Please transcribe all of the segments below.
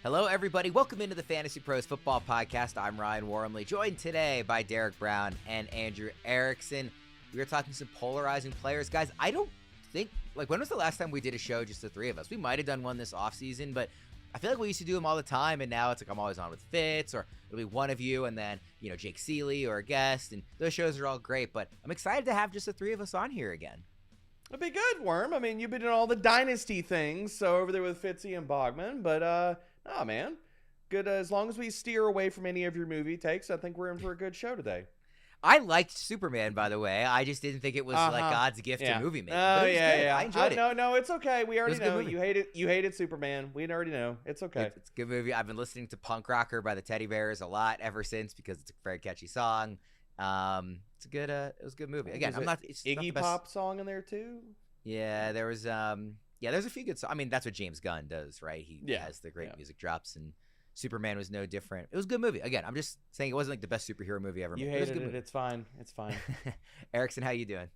Hello, everybody. Welcome into the Fantasy Pros Football Podcast. I'm Ryan Wormeli, joined today by Derek Brown and Andrew Erickson. We are talking some polarizing players. Guys, I don't think, when was the last time we did a show, just the three of us? We might have done one this offseason, but I feel like we used to do them all the time, and now it's like I'm always on with Fitz, or it'll be one of you, and then, Jake Seeley or a guest, and those shows are all great, but I'm excited to have just the three of us on here again. It'd be good, Worm. I mean, you've been doing all the dynasty things, so over there with Fitzy and Bogman, but, nah, man. Good, as long as we steer away from any of your movie takes, I think we're in for a good show today. I liked Superman, by the way. I just didn't think it was like God's gift to movie making. Oh, yeah. I enjoyed it. No, it's okay. We already know. You hated Superman. We already know. It's okay. It's a good movie. I've been listening to Punk Rocker by the Teddy Bears a lot ever since because it's a very catchy song. It was a good movie. Again, it's Iggy Pop song in there too. Yeah, there was there's a few good songs. I mean, that's what James Gunn does, right? He has the great music drops, and Superman was no different. It was a good movie. Again, I'm just saying it wasn't like the best superhero movie ever made. You hated it. It's fine. Erickson, how you doing?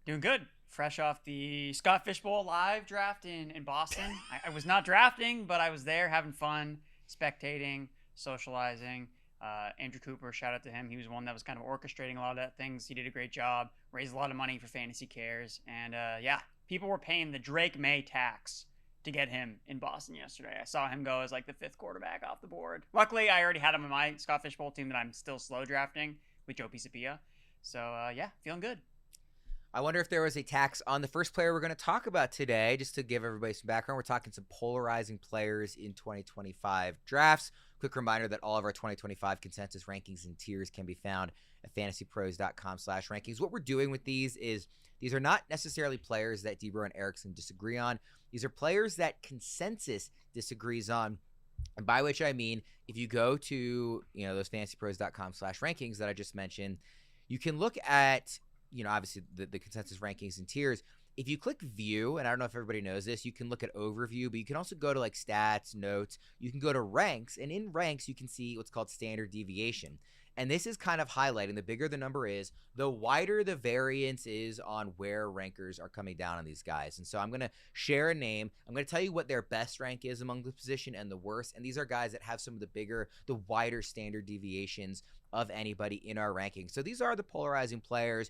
Doing good. Fresh off the Scott Fishbowl live draft in Boston. I was not drafting, but I was there having fun, spectating, socializing. Andrew Cooper, shout out to him. He was one that was kind of orchestrating a lot of that things. He did a great job, raised a lot of money for Fantasy Cares. And people were paying the Drake May tax to get him in Boston yesterday. I saw him go as like the fifth quarterback off the board. Luckily, I already had him on my Scott Fishbowl team that I'm still slow drafting with Joe Pisapia. So, feeling good. I wonder if there was a tax on the first player we're going to talk about today. Just to give everybody some background, we're talking some polarizing players in 2025 drafts. Quick reminder that all of our 2025 consensus rankings and tiers can be found at fantasypros.com/rankings. What we're doing with these are not necessarily players that Debro and Erickson disagree on. These are players that consensus disagrees on. And by which I mean, if you go to, those fantasypros.com/rankings that I just mentioned, you can look at, obviously the consensus rankings and tiers. If you click view, and I don't know if everybody knows this, you can look at overview, but you can also go to like stats, notes, you can go to ranks, and in ranks, you can see what's called standard deviation. And this is kind of highlighting the bigger the number is, the wider the variance is on where rankers are coming down on these guys. And so I'm going to share a name. I'm going to tell you what their best rank is among the position and the worst. And these are guys that have some of the wider standard deviations of anybody in our ranking. So these are the polarizing players.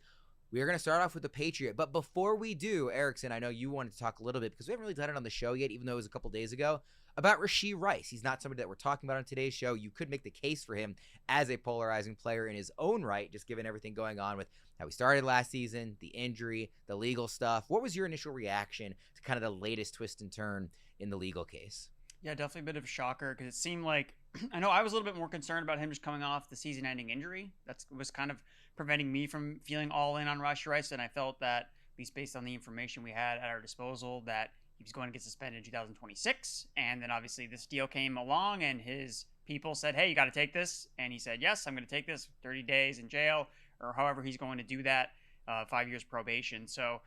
We are going to start off with the Patriot. But before we do, Erickson, I know you wanted to talk a little bit, because we haven't really done it on the show yet, even though it was a couple days ago, about Rashee Rice. He's not somebody that we're talking about on today's show. You could make the case for him as a polarizing player in his own right, just given everything going on with how he started last season, the injury, the legal stuff. What was your initial reaction to kind of the latest twist and turn in the legal case? Yeah, definitely a bit of a shocker, because it seemed like, I know I was a little bit more concerned about him just coming off the season-ending injury. That was kind of preventing me from feeling all in on Rashee Rice, and I felt that, at least based on the information we had at our disposal, that he was going to get suspended in 2026, and then obviously this deal came along, and his people said, hey, you got to take this, and he said, yes, I'm going to take this, 30 days in jail, or however he's going to do that, 5 years probation. So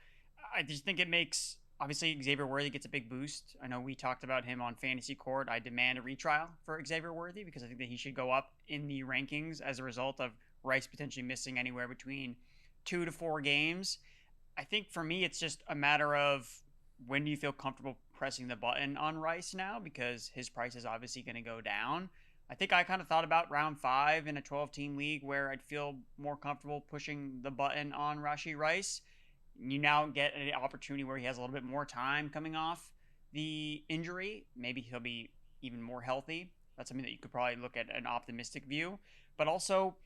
I just think it makes, obviously Xavier Worthy gets a big boost. I know we talked about him on Fantasy Court. I demand a retrial for Xavier Worthy, because I think that he should go up in the rankings as a result of Rice potentially missing anywhere between 2 to 4 games. I think for me, it's just a matter of, when do you feel comfortable pressing the button on Rice now? Because his price is obviously going to go down. I think I kind of thought about round 5 in a 12-team league where I'd feel more comfortable pushing the button on Rashee Rice. You now get an opportunity where he has a little bit more time coming off the injury. Maybe he'll be even more healthy. That's something that you could probably look at an optimistic view. But also,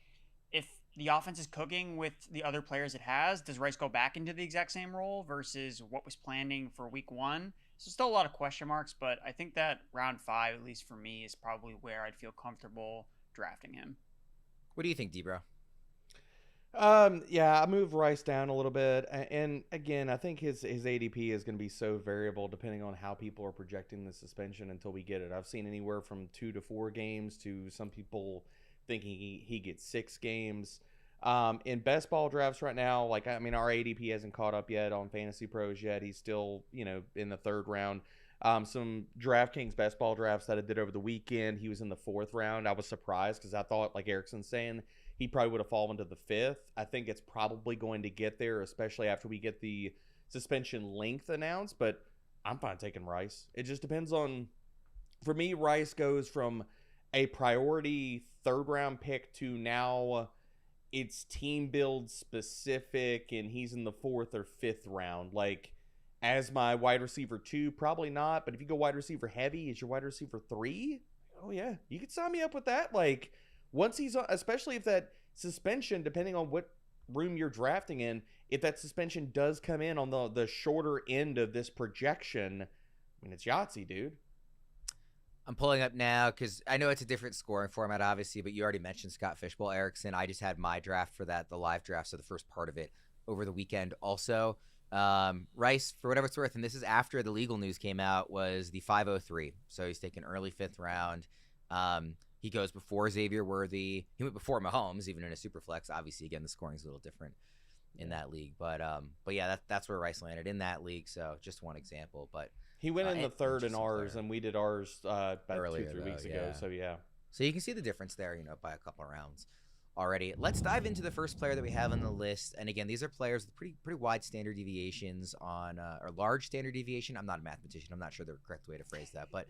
if the offense is cooking with the other players it has, does Rice go back into the exact same role versus what was planning for week 1? So still a lot of question marks, but I think that round 5, at least for me, is probably where I'd feel comfortable drafting him. What do you think, Debro? I moved Rice down a little bit, and again, I think his ADP is going to be so variable depending on how people are projecting the suspension until we get it. I've seen anywhere from 2 to 4 games to some people thinking he gets 6 games. In best ball drafts right now, our ADP hasn't caught up yet on Fantasy Pros yet. He's still, in the 3rd round. Some DraftKings best ball drafts that I did over the weekend, he was in the 4th round. I was surprised because I thought, like Erickson's saying, he probably would have fallen to the 5th. I think it's probably going to get there, especially after we get the suspension length announced, but I'm fine taking Rice. It just depends on for me, Rice goes from a priority 3rd-round pick to now it's team build specific, and he's in the 4th or 5th round. Like, as my wide receiver 2, probably not. But if you go wide receiver heavy, is your wide receiver 3? Oh, yeah. You can sign me up with that. Like, once he's on, especially if that suspension, depending on what room you're drafting in, if that suspension does come in on the shorter end of this projection, I mean, it's Yahtzee, dude. I'm pulling up now because I know it's a different scoring format, obviously, but you already mentioned Scott Fishbowl Erickson. I just had my draft for that, the live draft, so the first part of it over the weekend also. Rice, for whatever it's worth, and this is after the legal news came out, was the 503. So he's taken early 5th round. He goes before Xavier Worthy. He went before Mahomes, even in a super flex. Obviously, again, the scoring's a little different in that league. But yeah, that's where Rice landed in that league. So just one example. But he went in the 3rd in ours, and we did ours about earlier, 2-3 weeks ago. So yeah. So you can see the difference there, by a couple of rounds already. Let's dive into the first player that we have on the list. And again, these are players with pretty wide standard deviations on or large standard deviation. I'm not a mathematician. I'm not sure the correct way to phrase that, but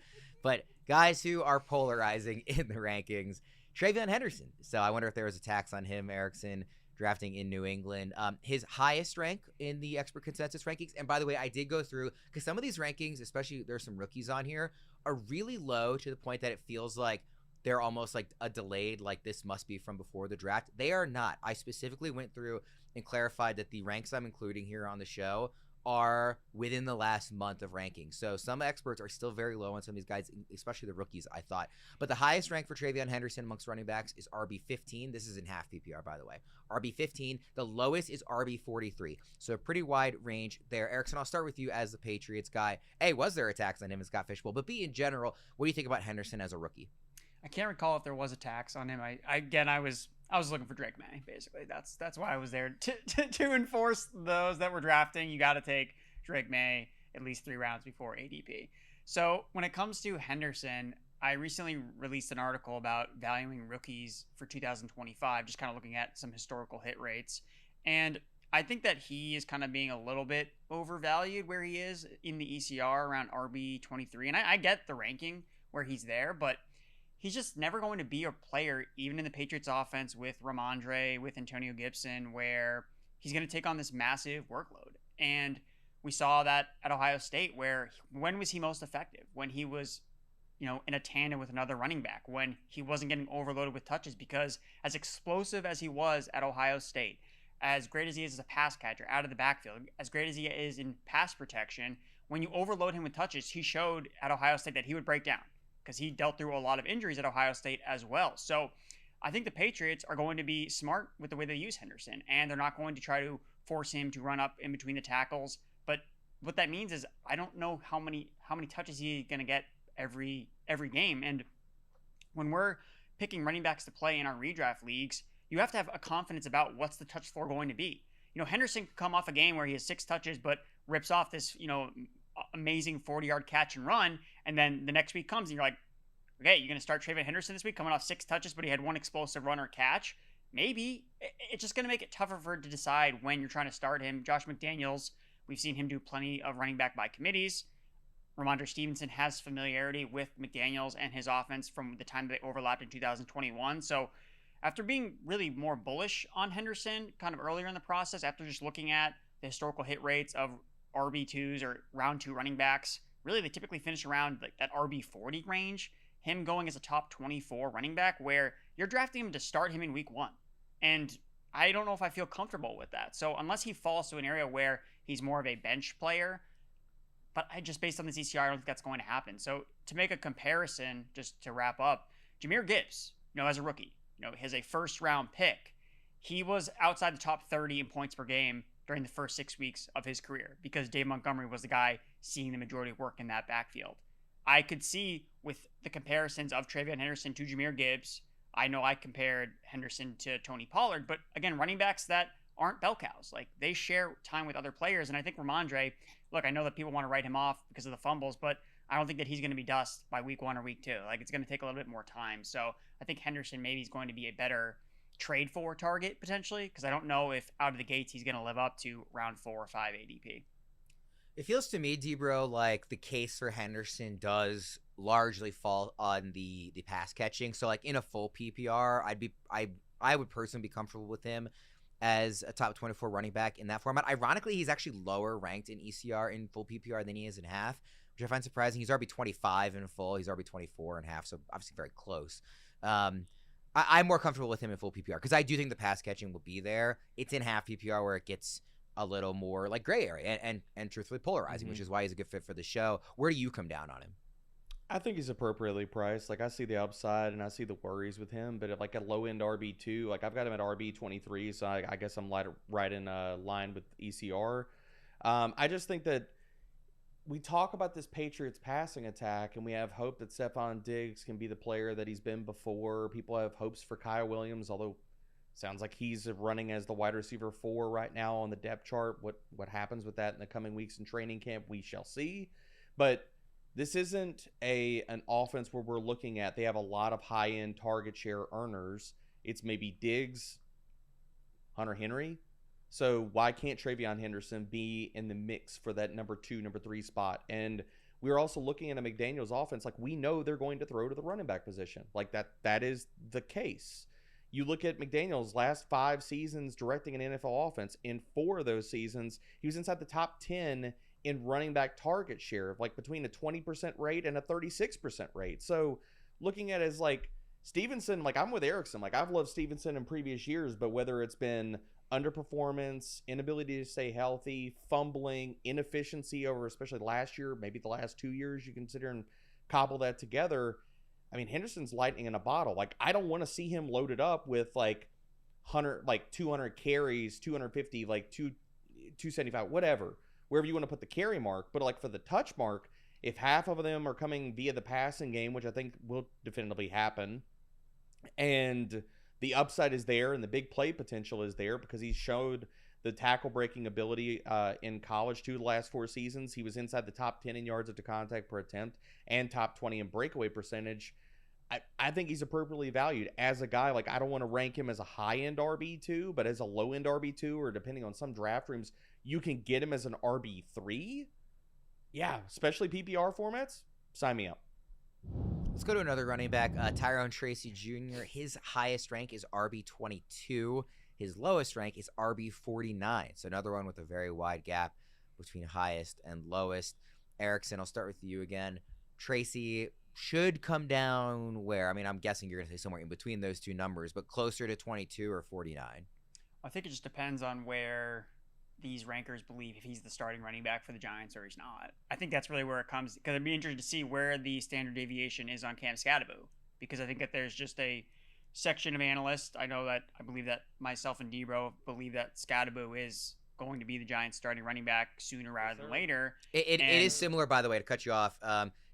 guys who are polarizing in the rankings. TreVeyon Henderson. So I wonder if there was a tax on him, Erickson, drafting in New England. His highest rank in the expert consensus rankings. And by the way, I did go through, because some of these rankings, especially there's some rookies on here, are really low to the point that it feels like they're almost like a delayed, like this must be from before the draft. They are not. I specifically went through and clarified that the ranks I'm including here on the show are within the last month of ranking. So some experts are still very low on some of these guys, especially the rookies, I thought. But the highest rank for TreVeyon Henderson amongst running backs is RB15. This is in half PPR, by the way. RB15. The lowest is RB43. So a pretty wide range there. Erickson, I'll start with you as the Patriots guy. A, was there a tax on him and Scott Fishbowl? But B, in general, what do you think about Henderson as a rookie? I can't recall if there was a tax on him. I was looking for Drake May, basically. That's why I was there to enforce those that were drafting. You got to take Drake May at least 3 rounds before ADP. So when it comes to Henderson, I recently released an article about valuing rookies for 2025, just kind of looking at some historical hit rates. And I think that he is kind of being a little bit overvalued where he is in the ECR around RB23. And I get the ranking where he's there, but he's just never going to be a player, even in the Patriots offense with Ramondre, with Antonio Gibson, where he's going to take on this massive workload. And we saw that at Ohio State, where when was he most effective? When he was, in a tandem with another running back, when he wasn't getting overloaded with touches, because as explosive as he was at Ohio State, as great as he is as a pass catcher out of the backfield, as great as he is in pass protection, when you overload him with touches, he showed at Ohio State that he would break down, because he dealt through a lot of injuries at Ohio State as well. So I think the Patriots are going to be smart with the way they use Henderson, and they're not going to try to force him to run up in between the tackles. But what that means is I don't know how many touches he's going to get every game. And when we're picking running backs to play in our redraft leagues, you have to have a confidence about what's the touch floor going to be. Henderson could come off a game where he has 6 touches but rips off this, amazing 40-yard catch and run, and then the next week comes and you're like, okay, you're going to start TreVeyon Henderson this week coming off 6 touches, but he had 1 explosive run or catch. Maybe it's just going to make it tougher for it to decide when you're trying to start him. Josh McDaniels, we've seen him do plenty of running back by committees. Ramondre Stevenson has familiarity with McDaniels and his offense from the time they overlapped in 2021. So after being really more bullish on Henderson kind of earlier in the process, after just looking at the historical hit rates of RB2s or round 2 running backs, really they typically finish around like that RB40 range. Him going as a top 24 running back where you're drafting him to start him in week 1. And I don't know if I feel comfortable with that. So unless he falls to an area where he's more of a bench player, but just based on this ECR, I don't think that's going to happen. So to make a comparison, just to wrap up, Jahmyr Gibbs, as a rookie, has a first round pick. He was outside the top 30 in points per game during the first 6 weeks of his career because Dave Montgomery was the guy seeing the majority of work in that backfield. I could see with the comparisons of TreVeyon Henderson to Jahmyr Gibbs, I know I compared Henderson to Tony Pollard, but again, running backs that aren't bell cows. Like, they share time with other players, and I think Ramondre, look, I know that people want to write him off because of the fumbles, but I don't think that he's going to be dust by week 1 or week 2. Like, it's going to take a little bit more time. So I think Henderson maybe is going to be a better trade for target potentially, because I don't know if out of the gates he's going to live up to round 4 or 5 ADP. It feels to me, Debro, like the case for Henderson does largely fall on the pass catching. So like in a full PPR, I would personally be comfortable with him as a top 24 running back in that format. Ironically, he's actually lower ranked in ECR in full PPR than he is in half, which I find surprising. He's RB 25 in full. He's RB 24 in half, so obviously very close. I'm more comfortable with him in full PPR because I do think the pass catching will be there. It's in half PPR where it gets a little more like gray area and truthfully polarizing, which is why he's a good fit for the show. Where do you come down on him? I think he's appropriately priced. Like I see the upside and I see the worries with him, but at like a low end RB2, like I've got him at RB23, so I guess I'm right in line with ECR. I just think that we talk about this Patriots passing attack, and we have hope that Stephon Diggs can be the player that he's been before. People have hopes for Kyle Williams, although sounds like he's running as the wide receiver 4 right now on the depth chart. What happens with that in the coming weeks in training camp, we shall see. But this isn't an offense where we're looking at they have a lot of high-end target share earners. It's maybe Diggs, Hunter Henry. So why can't TreVeyon Henderson be in the mix for that number 2, number 3 spot? And we're also looking at a McDaniels offense. Like we know they're going to throw to the running back position. Like that is the case. You look at McDaniels' last 5 seasons directing an NFL offense. In 4 of those seasons, he was inside the top 10 in running back target share, like between a 20% rate and a 36% rate. So looking at it as like Stevenson, like I'm with Erickson. Like I've loved Stevenson in previous years, but whether it's been underperformance, inability to stay healthy, fumbling, inefficiency over especially last year, maybe the last 2 years, you consider and cobble that together. I mean, Henderson's lightning in a bottle. Like, I don't want to see him loaded up with like 200 carries, 250, like 275, whatever, wherever you want to put the carry mark. But like for the touch mark, if half of them are coming via the passing game, which I think will definitively happen, and the upside is there and the big play potential is there because he showed the tackle breaking ability in college too. The last 4 seasons, he was inside the top 10 in yards after contact per attempt and top 20 in breakaway percentage. I think he's appropriately valued as a guy. Like I don't want to rank him as a high-end RB2, but as a low-end RB2, or depending on some draft rooms, you can get him as an RB3. Yeah, especially PPR formats. Sign me up. Let's go to another running back, Tyrone Tracy Jr. His highest rank is RB22. His lowest rank is RB49. So another one with a very wide gap between highest and lowest. Erickson, I'll start with you again. Tracy should come down where? I mean, I'm guessing you're going to say somewhere in between those two numbers, but closer to 22 or 49. I think it just depends on where these rankers believe if he's the starting running back for the Giants or he's not. I think that's really where it comes, because I'd be interested to see where the standard deviation is on Cam Scadaboo, because I think that there's just a section of analysts. I believe that myself and Debro believe that Scadaboo is going to be the Giants starting running back sooner rather than later. It is similar, by the way, to cut you off.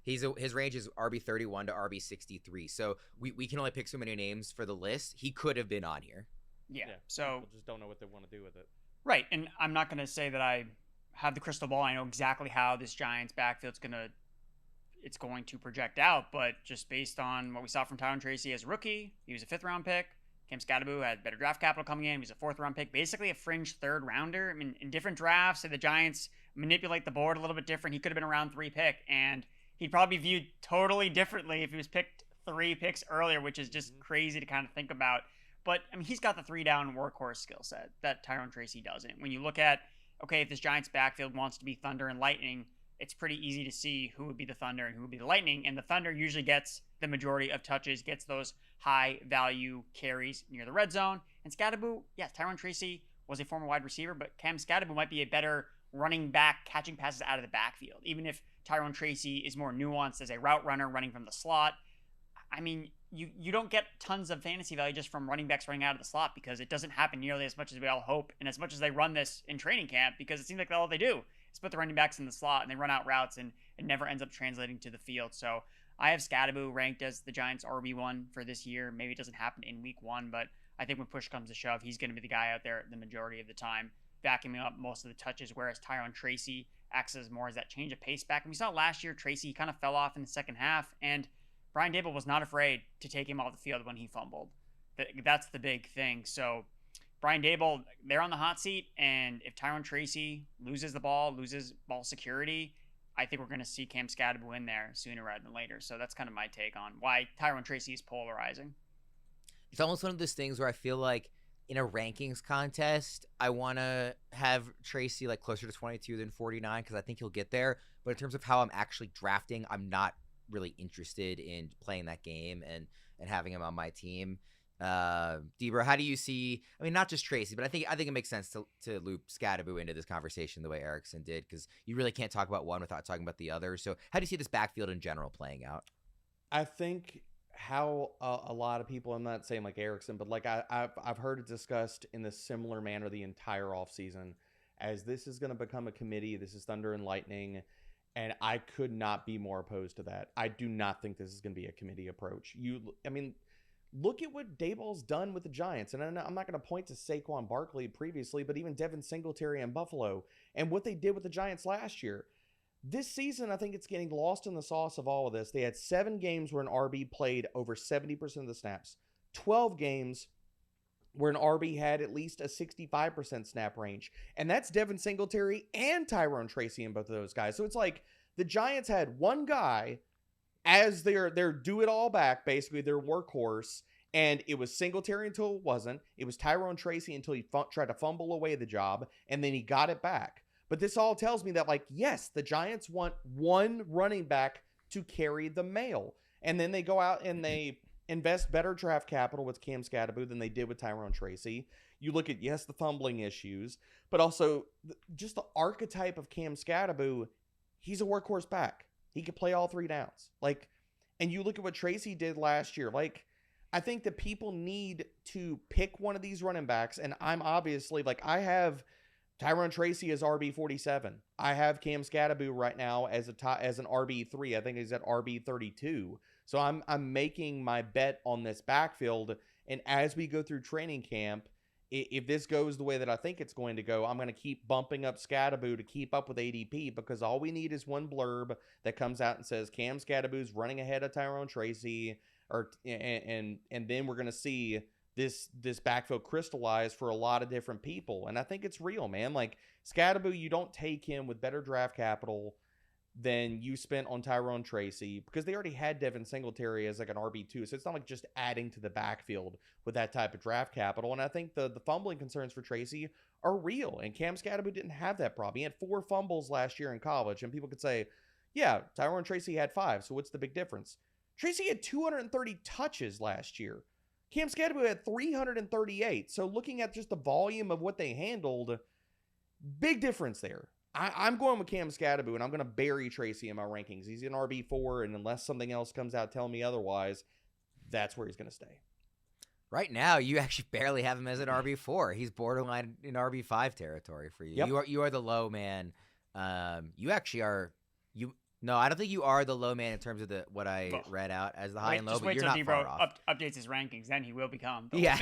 His range is RB31 to RB63. So we can only pick so many names for the list. He could have been on here. Yeah. So people just don't know what they want to do with it. Right, and I'm not going to say that I have the crystal ball. I know exactly how this Giants backfield's going to project out, but just based on what we saw from Tyrone Tracy as a rookie, he was a 5th-round pick. Cam Scadaboo had better draft capital coming in. He was a 4th-round pick, basically a fringe 3rd-rounder. I mean, in different drafts, the Giants manipulate the board a little bit different. He could have been a round 3 pick, and he'd probably be viewed totally differently if he was picked 3 picks earlier, which is just crazy to kind of think about. But, I mean, he's got the 3-down workhorse skill set that Tyrone Tracy doesn't. When you look at, okay, if this Giants backfield wants to be Thunder and Lightning, it's pretty easy to see who would be the Thunder and who would be the Lightning. And the Thunder usually gets the majority of touches, gets those high-value carries near the red zone. And Scadaboo, yes, Tyrone Tracy was a former wide receiver, but Cam Scadaboo might be a better running back, catching passes out of the backfield. Even if Tyrone Tracy is more nuanced as a route runner running from the slot, I mean, you don't get tons of fantasy value just from running backs running out of the slot, because it doesn't happen nearly as much as we all hope and as much as they run this in training camp, because it seems like all they do is put the running backs in the slot and they run out routes, and it never ends up translating to the field. So I have Scadaboo ranked as the Giants RB1 for this year. Maybe it doesn't happen in week 1, but I think when push comes to shove, he's going to be the guy out there the majority of the time, vacuuming up most of the touches, whereas Tyrone Tracy acts as more as that change of pace back. And we saw last year, Tracy kind of fell off in the second half, and Brian Daboll was not afraid to take him off the field when he fumbled. That's the big thing. So Brian Daboll, they're on the hot seat, and if Tyrone Tracy loses ball security, I think we're going to see Cam Scadaboo in there sooner rather than later. So that's kind of my take on why Tyrone Tracy is polarizing. It's almost one of those things where I feel like in a rankings contest, I want to have Tracy like closer to 22 than 49 because I think he'll get there. But in terms of how I'm actually drafting, I'm not really interested in playing that game and having him on my team. Debra, how do you see? I mean, not just Tracy, but I think it makes sense to loop Scadaboo into this conversation the way Erickson did, because you really can't talk about one without talking about the other. So, how do you see this backfield in general playing out? I think how a lot of people, I'm not saying like Erickson, but like I've heard it discussed in a similar manner the entire offseason, as this is going to become a committee. This is Thunder and Lightning. And I could not be more opposed to that. I do not think this is going to be a committee approach. Look at what Daboll's done with the Giants. And I'm not going to point to Saquon Barkley previously, but even Devin Singletary and Buffalo and what they did with the Giants last year. This season, I think it's getting lost in the sauce of all of this. They had 7 games where an RB played over 70% of the snaps. 12 games where an RB had at least a 65% snap range. And that's Devin Singletary and Tyrone Tracy in both of those guys. So it's like the Giants had one guy as their do-it-all back, basically their workhorse, and it was Singletary until it wasn't. It was Tyrone Tracy until he tried to fumble away the job, and then he got it back. But this all tells me that, like, yes, the Giants want one running back to carry the mail. And then they go out and they invest better draft capital with Cam Scadaboo than they did with Tyrone Tracy. You look at, yes, the fumbling issues, but also just the archetype of Cam Scadaboo. He's a workhorse back. He could play all 3 downs. Like, and you look at what Tracy did last year. Like, I think that people need to pick one of these running backs. And I'm obviously, like, I have Tyrone Tracy as RB47. I have Cam Scadaboo right now as an RB3. I think he's at RB32. So I'm making my bet on this backfield. And as we go through training camp, if this goes the way that I think it's going to go, I'm going to keep bumping up Scadaboo to keep up with ADP, because all we need is one blurb that comes out and says Cam Scadaboo's running ahead of Tyrone Tracy, and then we're going to see this backfield crystallize for a lot of different people. And I think it's real, man. Like, Scadaboo, you don't take him with better draft capital than you spent on Tyrone Tracy, because they already had Devin Singletary as like an RB2. So it's not like just adding to the backfield with that type of draft capital. And I think the fumbling concerns for Tracy are real. And Cam Scadaboo didn't have that problem. He had 4 fumbles last year in college. And people could say, yeah, Tyrone Tracy had 5. So what's the big difference? Tracy had 230 touches last year. Cam Scadaboo had 338. So looking at just the volume of what they handled, big difference there. I'm going with Cam Scadaboo, and I'm going to bury Tracy in my rankings. He's an RB4, and unless something else comes out telling me otherwise, that's where he's going to stay. Right now, you actually barely have him as an RB4. He's borderline in RB5 territory for you. Yep. You are the low man. You actually are No, I don't think you are the low man in terms of what I read out as the high and low, but you're not far off. Updates his rankings, then he will become. Yeah.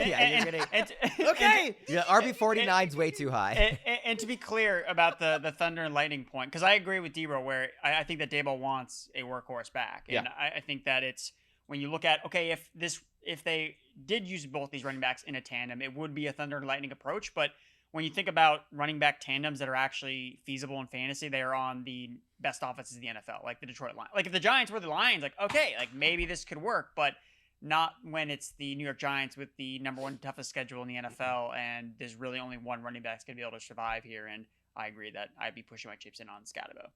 Okay. Yeah, RB49 is way too high. And to be clear about the Thunder and Lightning point, because I agree with Debra where I think that Daboll wants a workhorse back, and I think that it's when you look at if they did use both these running backs in a tandem, it would be a Thunder and Lightning approach, but when you think about running back tandems that are actually feasible in fantasy, they are on the best offenses in the NFL, like the Detroit Lions. Like if the Giants were the Lions, like, okay, like maybe this could work, but not when it's the New York Giants with the number 1 toughest schedule in the NFL, and there's really only one running back that's going to be able to survive here. And I agree that I'd be pushing my chips in on Scadaboo.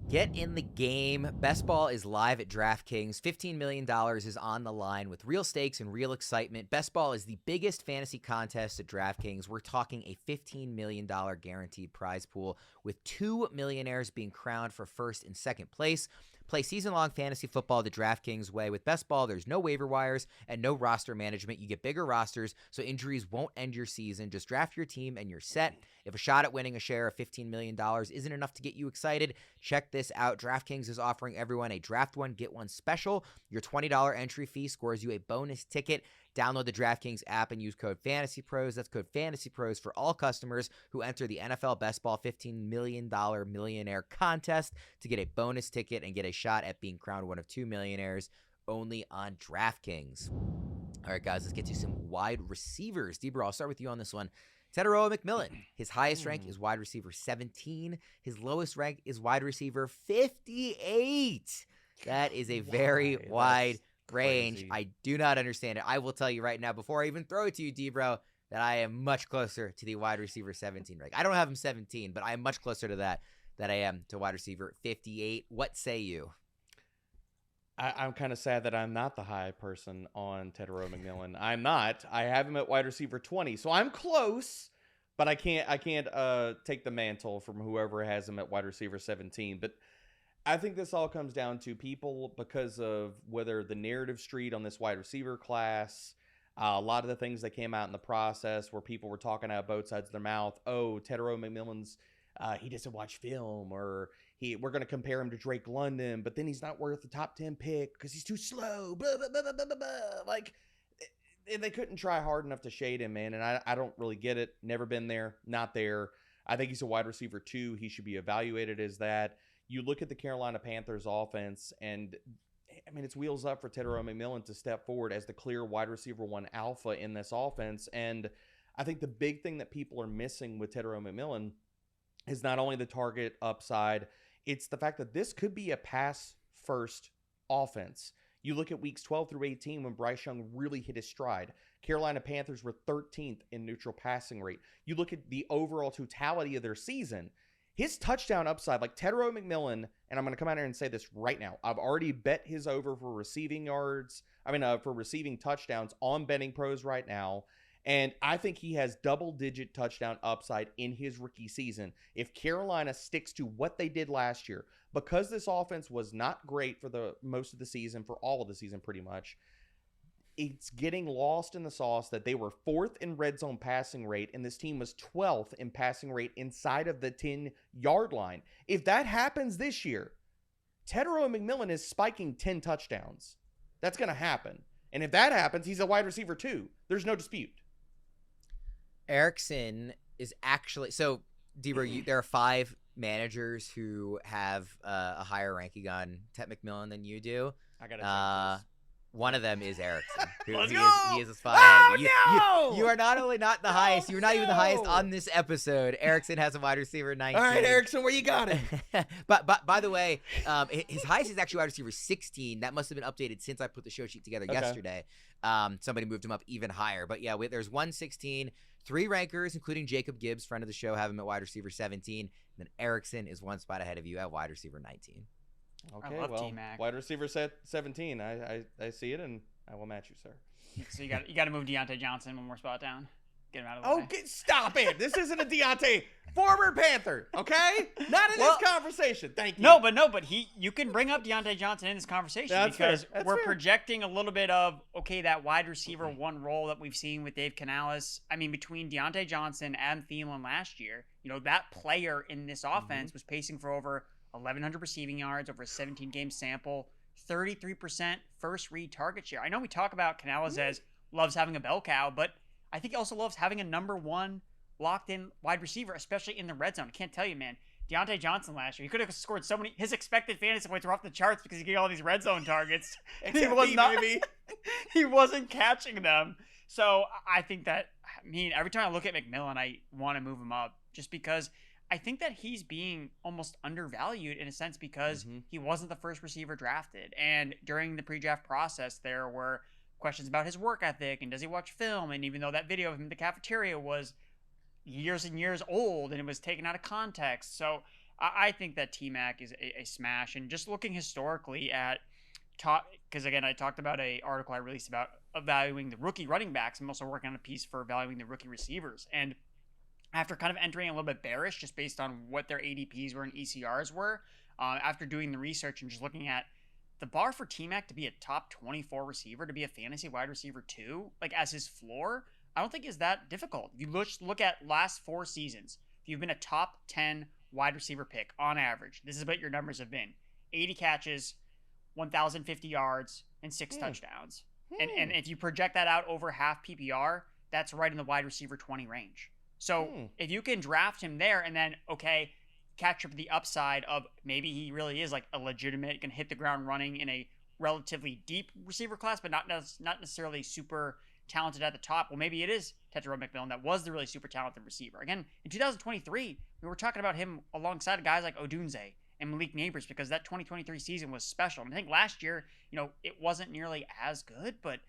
Get in the game. Best Ball is live at DraftKings. $15 million is on the line with real stakes and real excitement. Best Ball is the biggest fantasy contest at DraftKings. We're talking a $15 million guaranteed prize pool with 2 millionaires being crowned for first and second place. Play season-long fantasy football the DraftKings way. With Best Ball, there's no waiver wires and no roster management. You get bigger rosters, so injuries won't end your season. Just draft your team and you're set. If a shot at winning a share of $15 million isn't enough to get you excited, check this out. DraftKings is offering everyone a draft one, get one special. Your $20 entry fee scores you a bonus ticket. Download the DraftKings app and use code FANTASYPROS. That's code FANTASYPROS for all customers who enter the NFL Best Ball $15 million millionaire contest to get a bonus ticket and get a shot at being crowned one of 2 millionaires only on DraftKings. All right, guys, let's get to some wide receivers. Debra, I'll start with you on this one. Tetairoa McMillan, his highest rank is wide receiver 17. His lowest rank is wide receiver 58. That is a very wide range. crazy. I do not understand it. I will tell you right now, before I even throw it to you, Debra, that I am much closer to the wide receiver 17 rank. I don't have him 17, but I am much closer to that than I am to wide receiver 58. What say you? I'm kind of sad that I'm not the high person on Tetairoa McMillan. I'm not. I have him at wide receiver 20, so I'm close, but I can't take the mantle from whoever has him at wide receiver 17. But I think this all comes down to people, because of whether the narrative street on this wide receiver class, a lot of the things that came out in the process where people were talking out both sides of their mouth. Oh, Tetairoa McMillan's he doesn't watch film, or we're going to compare him to Drake London, but then he's not worth the top 10 pick because he's too slow. Blah, blah, blah, blah, blah, blah. Like, they couldn't try hard enough to shade him, man. And I don't really get it. Never been there, not there. I think he's a wide receiver 2. He should be evaluated as that. You look at the Carolina Panthers offense, and I mean, it's wheels up for Tetairoa McMillan to step forward as the clear wide receiver 1 alpha in this offense. And I think the big thing that people are missing with Tetairoa McMillan is not only the target upside, it's the fact that this could be a pass-first offense. You look at weeks 12 through 18 when Bryce Young really hit his stride. Carolina Panthers were 13th in neutral passing rate. You look at the overall totality of their season, his touchdown upside, like Tetairoa McMillan, and I'm going to come out here and say this right now, I've already bet his over for receiving yards, for receiving touchdowns on Betting Pros right now. And I think he has double-digit touchdown upside in his rookie season if Carolina sticks to what they did last year. Because this offense was not great for the most of the season, for all of the season pretty much, it's getting lost in the sauce that they were 4th in red zone passing rate, and this team was 12th in passing rate inside of the 10-yard line. If that happens this year, Tetairoa McMillan is spiking 10 touchdowns. That's going to happen. And if that happens, he's a wide receiver 2. There's no dispute. Erickson is actually so. Debra, there are 5 managers who have a higher ranking on Tet McMillan than you do. I gotta check this. One of them is Erickson. Let's he go! He is a spot ahead of you. no! You are not only not the highest, you are not even the highest on this episode. Erickson has a wide receiver 19. All right, Erickson, where you got it? but by the way, his highest is actually wide receiver 16. That must have been updated since I put the show sheet together yesterday. Somebody moved him up even higher. But yeah, there's 116. 3 rankers, including Jacob Gibbs, friend of the show, have him at wide receiver 17. And then Erickson is 1 spot ahead of you at wide receiver 19. Okay, I love well, T-Mac. wide receiver 17. I see it, and I will match you, sir. So you got to move Deontay Johnson 1 more spot down. Get him out of the way. Okay, stop it. This isn't a Deontay, former Panther, okay? Not in this conversation. Thank you. No, but you can bring up Deontay Johnson in this conversation because we're fair. projecting a little bit of, that wide receiver 1 role that we've seen with Dave Canales. I mean, between Deontay Johnson and Thielen last year, that player in this offense was pacing for over 1,100 receiving yards over a 17-game sample, 33% first read target share. I know we talk about Canales as loves having a bell cow, but I think he also loves having a number 1 locked-in wide receiver, especially in the red zone. I can't tell you, man. Deontay Johnson last year, he could have scored so many. His expected fantasy points were off the charts because he got all these red zone targets. He wasn't catching them. So I think that, every time I look at McMillan, I want to move him up just because I think that he's being almost undervalued in a sense because he wasn't the first receiver drafted. And during the pre-draft process, there were questions about his work ethic and does he watch film? And even though that video of him in the cafeteria was years and years old and it was taken out of context. So I think that T-Mac is a smash. And just looking historically at because again, I talked about an article I released about evaluating the rookie running backs. I'm also working on a piece for evaluating the rookie receivers. And after kind of entering a little bit bearish just based on what their ADPs were and ECRs were, after doing the research and just looking at the bar for T-Mac to be a top 24 receiver, to be a fantasy wide receiver 2, like as his floor, I don't think is that difficult. If you look at last 4 seasons, if you've been a top 10 wide receiver pick on average, this is what your numbers have been: 80 catches, 1,050 yards, and 6 touchdowns. And if you project that out over half PPR, that's right in the wide receiver 20 range. So if you can draft him there and then, catch up the upside of maybe he really is like a legitimate, can hit the ground running in a relatively deep receiver class, but not necessarily super talented at the top. Well, maybe it is Tetairoa McMillan that was the really super talented receiver. Again, in 2023, we were talking about him alongside guys like Odunze and Malik Neighbors because that 2023 season was special. And I think last year, it wasn't nearly as good, but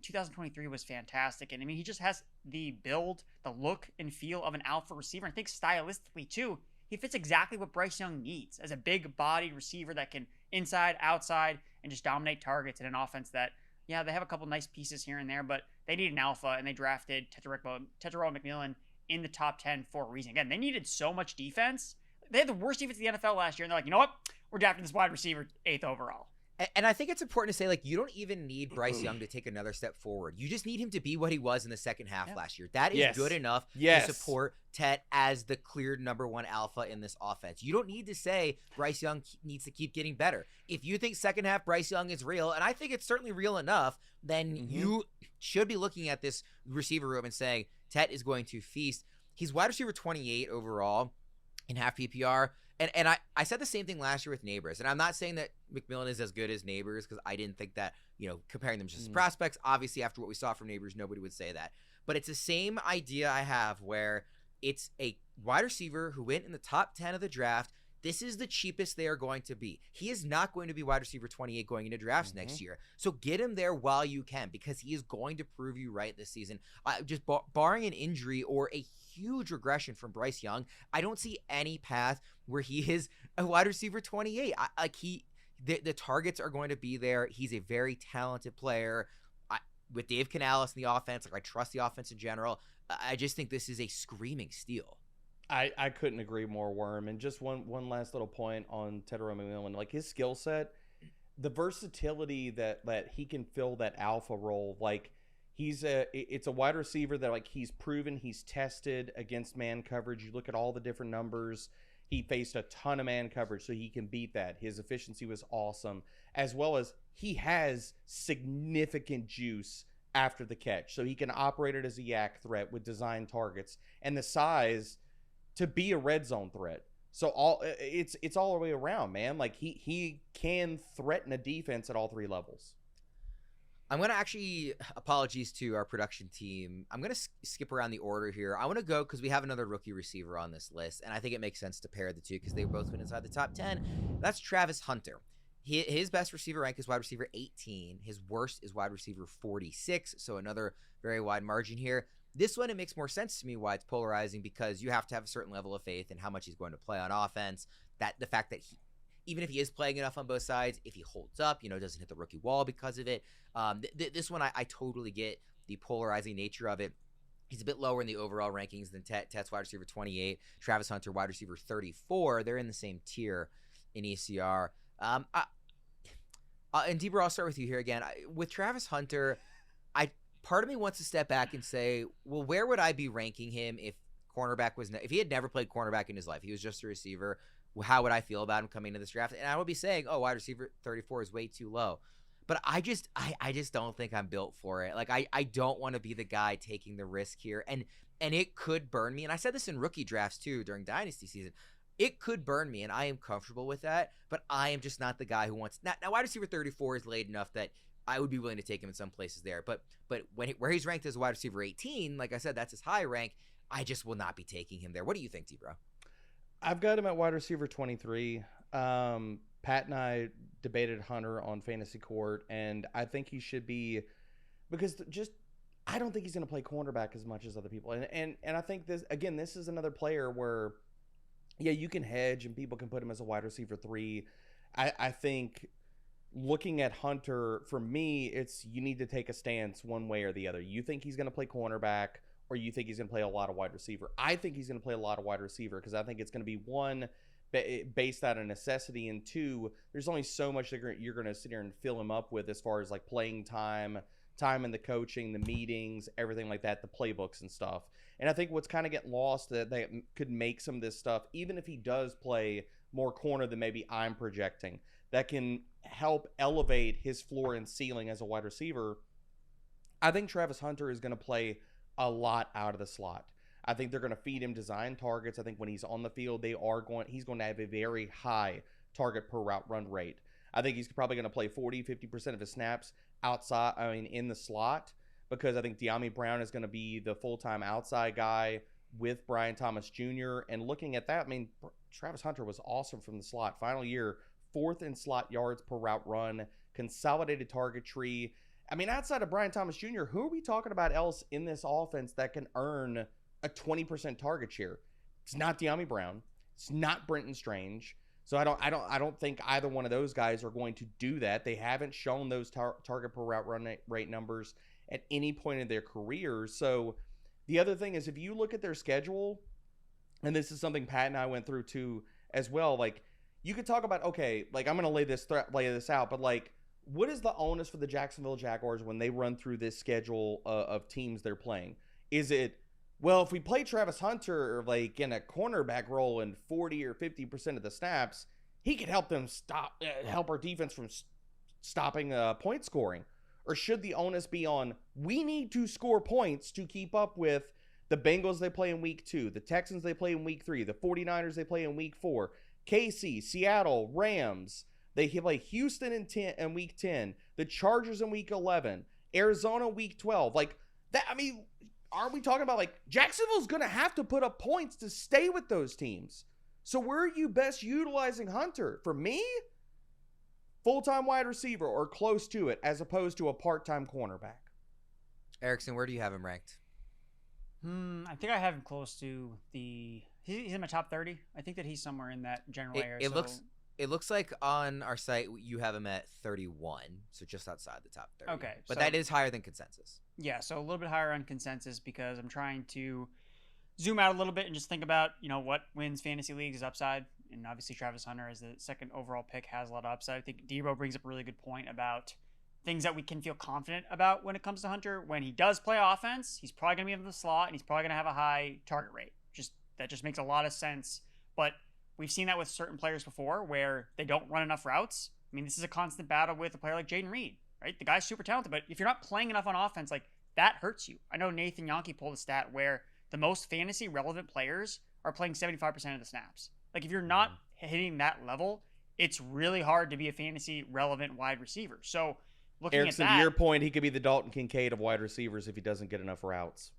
2023 was fantastic. And he just has the build, the look and feel of an alpha receiver. And I think stylistically too, he fits exactly what Bryce Young needs as a big bodied receiver that can inside, outside, and just dominate targets in an offense that, yeah, they have a couple nice pieces here and there, but they need an alpha, and they drafted Tetairoa McMillan in the top 10 for a reason. Again, they needed so much defense. They had the worst defense in the NFL last year, and they're like, you know what? We're drafting this wide receiver 8th overall. And I think it's important to say, like, you don't even need Bryce Young to take another step forward. You just need him to be what he was in the second half last year. That is good enough to support Tet as the clear number one alpha in this offense. You don't need to say Bryce Young needs to keep getting better. If you think second half Bryce Young is real, and I think it's certainly real enough, then you should be looking at this receiver room and saying Tet is going to feast. He's wide receiver 28 overall in half PPR. And I said the same thing last year with Neighbors. And I'm not saying that McMillan is as good as Neighbors because I didn't think that, comparing them just as prospects, obviously after what we saw from Neighbors, nobody would say that. But it's the same idea I have where it's a wide receiver who went in the top 10 of the draft. This is the cheapest they are going to be. He is not going to be wide receiver 28 going into drafts next year. So get him there while you can because he is going to prove you right this season. Just barring an injury or a huge regression from Bryce Young, I don't see any path where he is a wide receiver 28. The targets are going to be there. He's a very talented player. With Dave Canales in the offense, I trust the offense in general. I just think this is a screaming steal. I couldn't agree more, Worm. And just one last little point on Tetairoa McMillan. Like his skill set, the versatility that he can fill that alpha role. Like it's a wide receiver that he's proven, he's tested against man coverage. You look at all the different numbers. He faced a ton of man coverage, so he can beat that. His efficiency was awesome, as well as he has significant juice after the catch. So he can operate it as a yak threat with design targets and the size to be a red zone threat. So it's all the way around, man. Like he can threaten a defense at all three levels. I'm going to actually, apologies to our production team, I'm going to skip around the order here. I want to go because we have another rookie receiver on this list, and I think it makes sense to pair the two because they both went inside the top 10. That's Travis Hunter. His best receiver rank is wide receiver 18. His worst is wide receiver 46, so another very wide margin here. This one, it makes more sense to me why it's polarizing because you have to have a certain level of faith in how much he's going to play on offense. That the fact that even if he is playing enough on both sides, if he holds up, doesn't hit the rookie wall because of it. This one, I totally get the polarizing nature of it. He's a bit lower in the overall rankings than Tet's wide receiver 28, Travis Hunter wide receiver 34. They're in the same tier in ECR. And Deeper, I'll start with you here again. With Travis Hunter, part of me wants to step back and say, well, where would I be ranking him if if he had never played cornerback in his life, he was just a receiver, how would I feel about him coming into this draft? And I would be saying, wide receiver 34 is way too low. But I just don't think I'm built for it. Like I don't want to be the guy taking the risk here. And it could burn me. And I said this in rookie drafts too during Dynasty season. It could burn me, and I am comfortable with that. But I am just not the guy who wants. Now wide receiver 34 is laid enough that I would be willing to take him in some places there. But where he's ranked as a wide receiver 18, like I said, that's his high rank. I just will not be taking him there. What do you think, T-Bro? I've got him at wide receiver 23. Pat and I debated Hunter on Fantasy Court, and I think he should be because I don't think he's going to play cornerback as much as other people. And I think this is another player where, yeah, you can hedge and people can put him as a wide receiver 3. I think looking at Hunter, for me, it's you need to take a stance one way or the other. You think he's going to play cornerback, or you think he's going to play a lot of wide receiver. I think he's going to play a lot of wide receiver because I think it's going to be one, based out of necessity, and two, there's only so much that you're going to sit here and fill him up with as far as like playing time in the coaching, the meetings, everything like that, the playbooks and stuff. And I think what's kind of getting lost that could make some of this stuff, even if he does play more corner than maybe I'm projecting, that can help elevate his floor and ceiling as a wide receiver. I think Travis Hunter is going to play a lot out of the slot. I think they're going to feed him design targets. I think when he's on the field, he's going to have a very high target per route run rate. I think he's probably going to play 40-50% of his snaps in the slot, because I think Dyami Brown is going to be the full-time outside guy with Brian Thomas Jr. And looking at that, I mean, Travis Hunter was awesome from the slot. Final year, 4th in slot yards per route run, consolidated target tree. I mean, outside of Brian Thomas Jr., who are we talking about else in this offense that can earn a 20% target share? It's not Dyami Brown. It's not Brenton Strange. So I don't think either one of those guys are going to do that. They haven't shown those target per route run rate numbers at any point in their careers. So the other thing is, if you look at their schedule, and this is something Pat and I went through too as well, like, you could talk about, okay, like, I'm going to lay this out, but like, what is the onus for the Jacksonville Jaguars when they run through this schedule of teams they're playing? Is it, well, if we play Travis Hunter like in a cornerback role in 40 or 50% of the snaps, he could help them help our defense from stopping point scoring? Or should the onus be on, we need to score points to keep up with the Bengals they play in week 2, the Texans they play in week 3, the 49ers they play in week 4, KC, Seattle, Rams, they play Houston in week 10, the Chargers in week 11, Arizona week 12. Like that, I mean, are we talking about, like, Jacksonville's going to have to put up points to stay with those teams? So where are you best utilizing Hunter? For me, full-time wide receiver or close to it, as opposed to a part-time cornerback. Erickson, where do you have him ranked? I think I have him close to he's in my top 30. I think that he's somewhere in that general area. It looks like on our site you have him at 31, so just outside the top 30. Okay. But that is higher than consensus. Yeah, so a little bit higher on consensus, because I'm trying to zoom out a little bit and just think about, what wins fantasy leagues is upside. And obviously Travis Hunter, as the second overall pick, has a lot of upside. I think Debo brings up a really good point about things that we can feel confident about when it comes to Hunter. When he does play offense, he's probably going to be in the slot, and he's probably going to have a high target rate. That just makes a lot of sense. But we've seen that with certain players before, where they don't run enough routes. I mean, this is a constant battle with a player like Jaden Reed, right? The guy's super talented, but if you're not playing enough on offense, like, that hurts you. I know Nathan Yonke pulled a stat where the most fantasy relevant players are playing 75% of the snaps. Like, if you're not hitting that level, it's really hard to be a fantasy relevant wide receiver. So looking Erickson, at that, to your point, he could be the Dalton Kincaid of wide receivers if he doesn't get enough routes.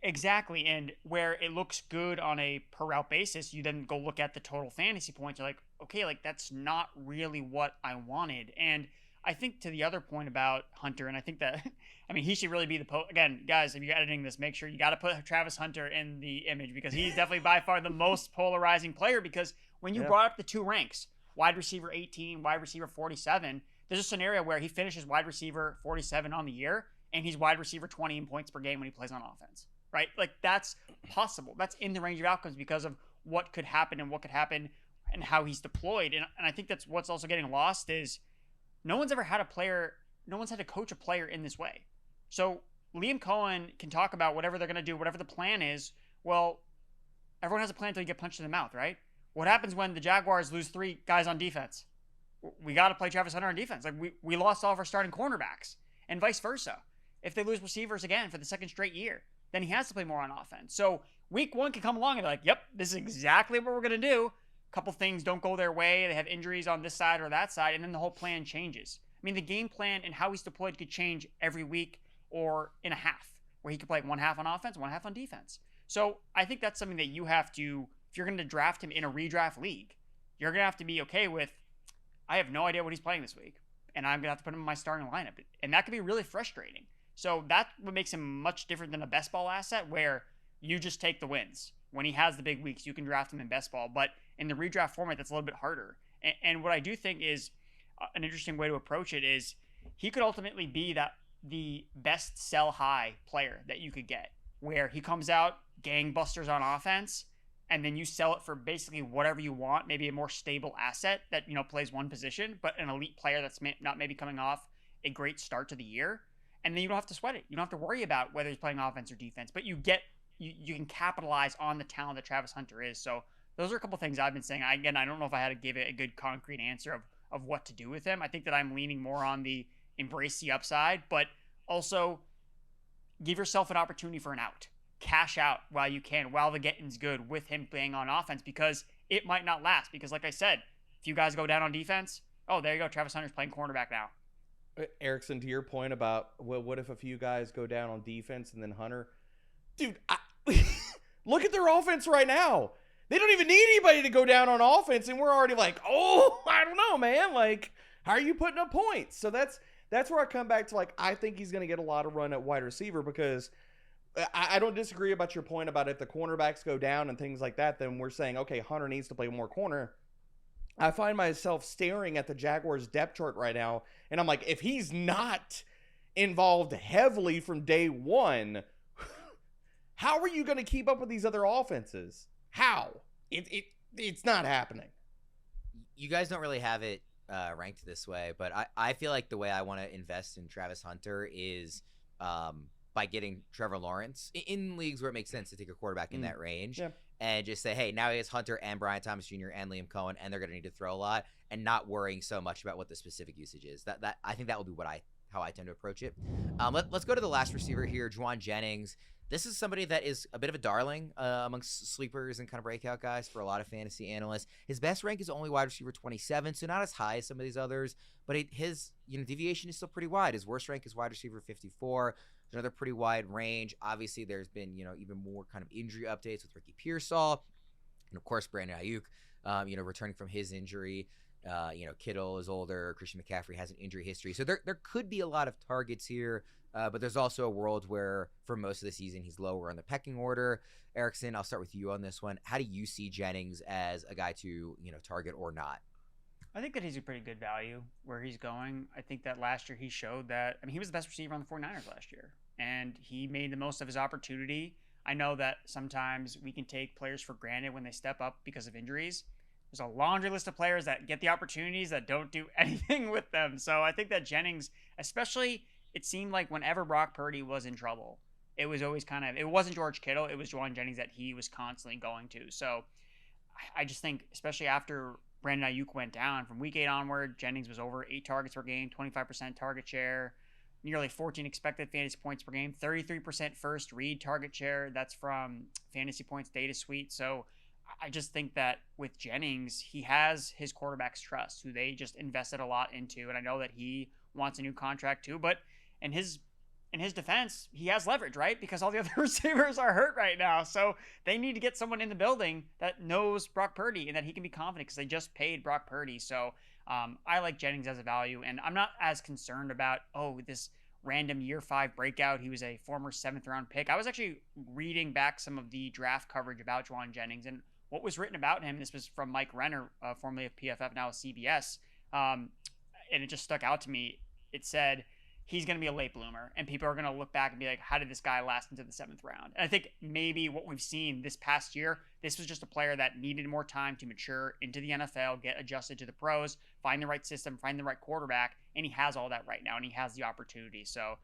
Exactly. And where it looks good on a per route basis, you then go look at the total fantasy points. You're like, okay, like, that's not really what I wanted. And I think to the other point about Hunter, and I think that, I mean, he should really be again, guys, if you're editing this, make sure you got to put Travis Hunter in the image, because he's definitely by far the most polarizing player. Because when you brought up the two ranks, wide receiver 18, wide receiver 47, there's a scenario where he finishes wide receiver 47 on the year, and he's wide receiver 20 in points per game when he plays on offense, right? Like, that's possible. That's in the range of outcomes because of what could happen and how he's deployed. And I think that's what's also getting lost is no one's had to coach a player in this way. So Liam Cohen can talk about whatever they're going to do, whatever the plan is. Well, everyone has a plan until you get punched in the mouth, right? What happens when the Jaguars lose 3 guys on defense? We got to play Travis Hunter on defense. Like, we lost all of our starting cornerbacks, and vice versa. If they lose receivers again for the second straight year, then he has to play more on offense. So week 1 can come along and be like, yep, this is exactly what we're going to do. A couple things don't go their way. They have injuries on this side or that side, and then the whole plan changes. I mean, the game plan and how he's deployed could change every week or in a half, where he could play one half on offense, one half on defense. So I think that's something that you have to, if you're going to draft him in a redraft league, you're going to have to be okay with, I have no idea what he's playing this week, and I'm going to have to put him in my starting lineup. And that can be really frustrating. So that's what makes him much different than a best ball asset, where you just take the wins. When he has the big weeks, you can draft him in best ball. But in the redraft format, that's a little bit harder. And what I do think is an interesting way to approach it is he could ultimately be the best sell high player that you could get, where he comes out gangbusters on offense, and then you sell it for basically whatever you want, maybe a more stable asset that, plays one position, but an elite player that's not maybe coming off a great start to the year. And then you don't have to sweat it. You don't have to worry about whether he's playing offense or defense, but you can capitalize on the talent that Travis Hunter is. So those are a couple things I've been saying. Again, I don't know if I had to give it a good concrete answer of what to do with him. I think that I'm leaning more on the embrace the upside, but also give yourself an opportunity for an out. Cash out while you can, while the getting's good with him playing on offense, because it might not last. Because like I said, if you guys go down on defense, oh, there you go, Travis Hunter's playing cornerback now. Erickson, to your point about what if a few guys go down on defense and then Hunter, dude, look at their offense right now. They don't even need anybody to go down on offense, and we're already like, oh, I don't know, man. Like, how are you putting up points? So that's where I come back to, like, I think he's going to get a lot of run at wide receiver, because I don't disagree about your point about if the cornerbacks go down and things like that, then we're saying, okay, Hunter needs to play more corner. I find myself staring at the Jaguars depth chart right now, and I'm like, if he's not involved heavily from day one, how are you going to keep up with these other offenses? How? It's not happening. You guys don't really have it ranked this way, but I feel like the way I want to invest in Travis Hunter is by getting Trevor Lawrence in leagues where it makes sense to take a quarterback in that range, and just say, hey, now he has Hunter and Brian Thomas Jr. and Liam Cohen, and they're going to need to throw a lot, and not worrying so much about what the specific usage is. That I think that will be how I tend to approach it. Let's go to the last receiver here, Jauan Jennings. This is somebody that is a bit of a darling amongst sleepers and kind of breakout guys for a lot of fantasy analysts. His best rank is only wide receiver 27, so not as high as some of these others, but his deviation is still pretty wide. His worst rank is wide receiver 54. There's another pretty wide range. Obviously, there's been even more kind of injury updates with Ricky Pearsall, and of course Brandon Ayuk, returning from his injury. Kittle is older. Christian McCaffrey has an injury history, so there could be a lot of targets here. But there's also a world where for most of the season he's lower on the pecking order. Erickson, I'll start with you on this one. How do you see Jennings as a guy to target or not? I think that he's a pretty good value where he's going. I think that last year he showed that, he was the best receiver on the 49ers last year, and he made the most of his opportunity. I know that sometimes we can take players for granted when they step up because of injuries. There's a laundry list of players that get the opportunities that don't do anything with them. So I think that Jennings, especially, it seemed like whenever Brock Purdy was in trouble, it was always it wasn't George Kittle, it was Jauan Jennings that he was constantly going to. So I just think, especially after Brandon Ayuk went down, from week 8 onward, Jennings was over 8 targets per game, 25% target share, nearly 14 expected fantasy points per game, 33% first read target share. That's from Fantasy Points Data Suite. So I just think that with Jennings, he has his quarterback's trust, who they just invested a lot into. And I know that he wants a new contract too, but in his defense, he has leverage, right? Because all the other receivers are hurt right now. So they need to get someone in the building that knows Brock Purdy and that he can be confident, because they just paid Brock Purdy. So I like Jennings as a value, and I'm not as concerned about, this random year 5 breakout. He was a former 7th round pick. I was actually reading back some of the draft coverage about Jauan Jennings, and what was written about him, this was from Mike Renner, formerly of PFF, now of CBS, and it just stuck out to me. It said, he's going to be a late bloomer, and people are going to look back and be like, how did this guy last into the 7th round? And I think maybe what we've seen this past year, this was just a player that needed more time to mature into the NFL, get adjusted to the pros, find the right system, find the right quarterback, and he has all that right now, and he has the opportunity. So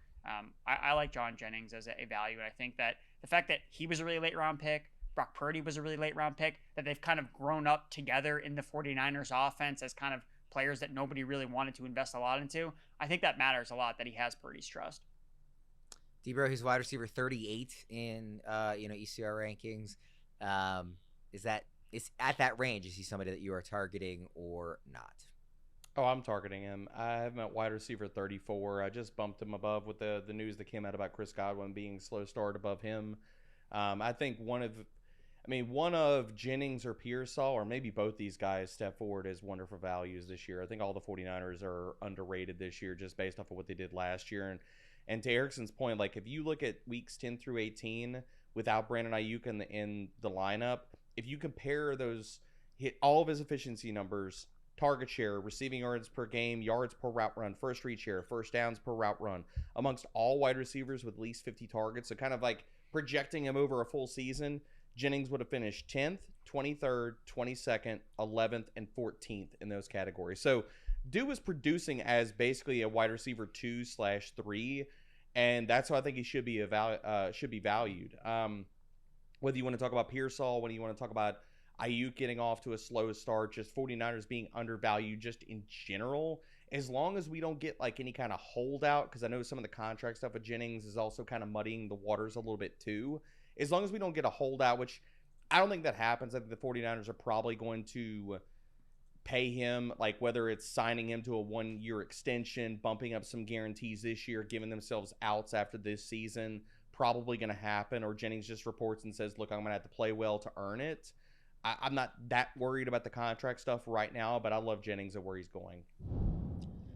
I like Jauan Jennings as a value, and I think that the fact that he was a really late round pick, Brock Purdy was a really late round pick, that they've kind of grown up together in the 49ers offense as kind of players that nobody really wanted to invest a lot into. I think that matters a lot, that he has Purdy's trust. Debro, he's wide receiver 38 in ECR rankings. Is at that range? Is he somebody that you are targeting or not? Oh, I'm targeting him. I have him at wide receiver 34. I just bumped him above with the news that came out about Chris Godwin being slow start above him. I think one of Jennings or Pearsall, or maybe both these guys, step forward as wonderful values this year. I think all the 49ers are underrated this year just based off of what they did last year. And to Erickson's point, like, if you look at weeks 10 through 18 without Brandon Ayuk in the lineup, if you compare those, hit all of his efficiency numbers, target share, receiving yards per game, yards per route run, first read share, first downs per route run, amongst all wide receivers with at least 50 targets, so kind of like projecting him over a full season, Jennings would have finished 10th, 23rd, 22nd, 11th, and 14th in those categories. So Dew is producing as basically a wide receiver 2/3, and that's how I think he should be valued. Whether you want to talk about Pearsall, whether you want to talk about Ayuk getting off to a slow start, just 49ers being undervalued just in general, as long as we don't get like any kind of holdout, because I know some of the contract stuff with Jennings is also kind of muddying the waters a little bit too. As long as we don't get a holdout, which I don't think that happens, I think the 49ers are probably going to pay him, like whether it's signing him to a 1-year extension, bumping up some guarantees this year, giving themselves outs after this season, probably going to happen. Or Jennings just reports and says, look, I'm going to have to play well to earn it. I'm not that worried about the contract stuff right now, but I love Jennings and where he's going.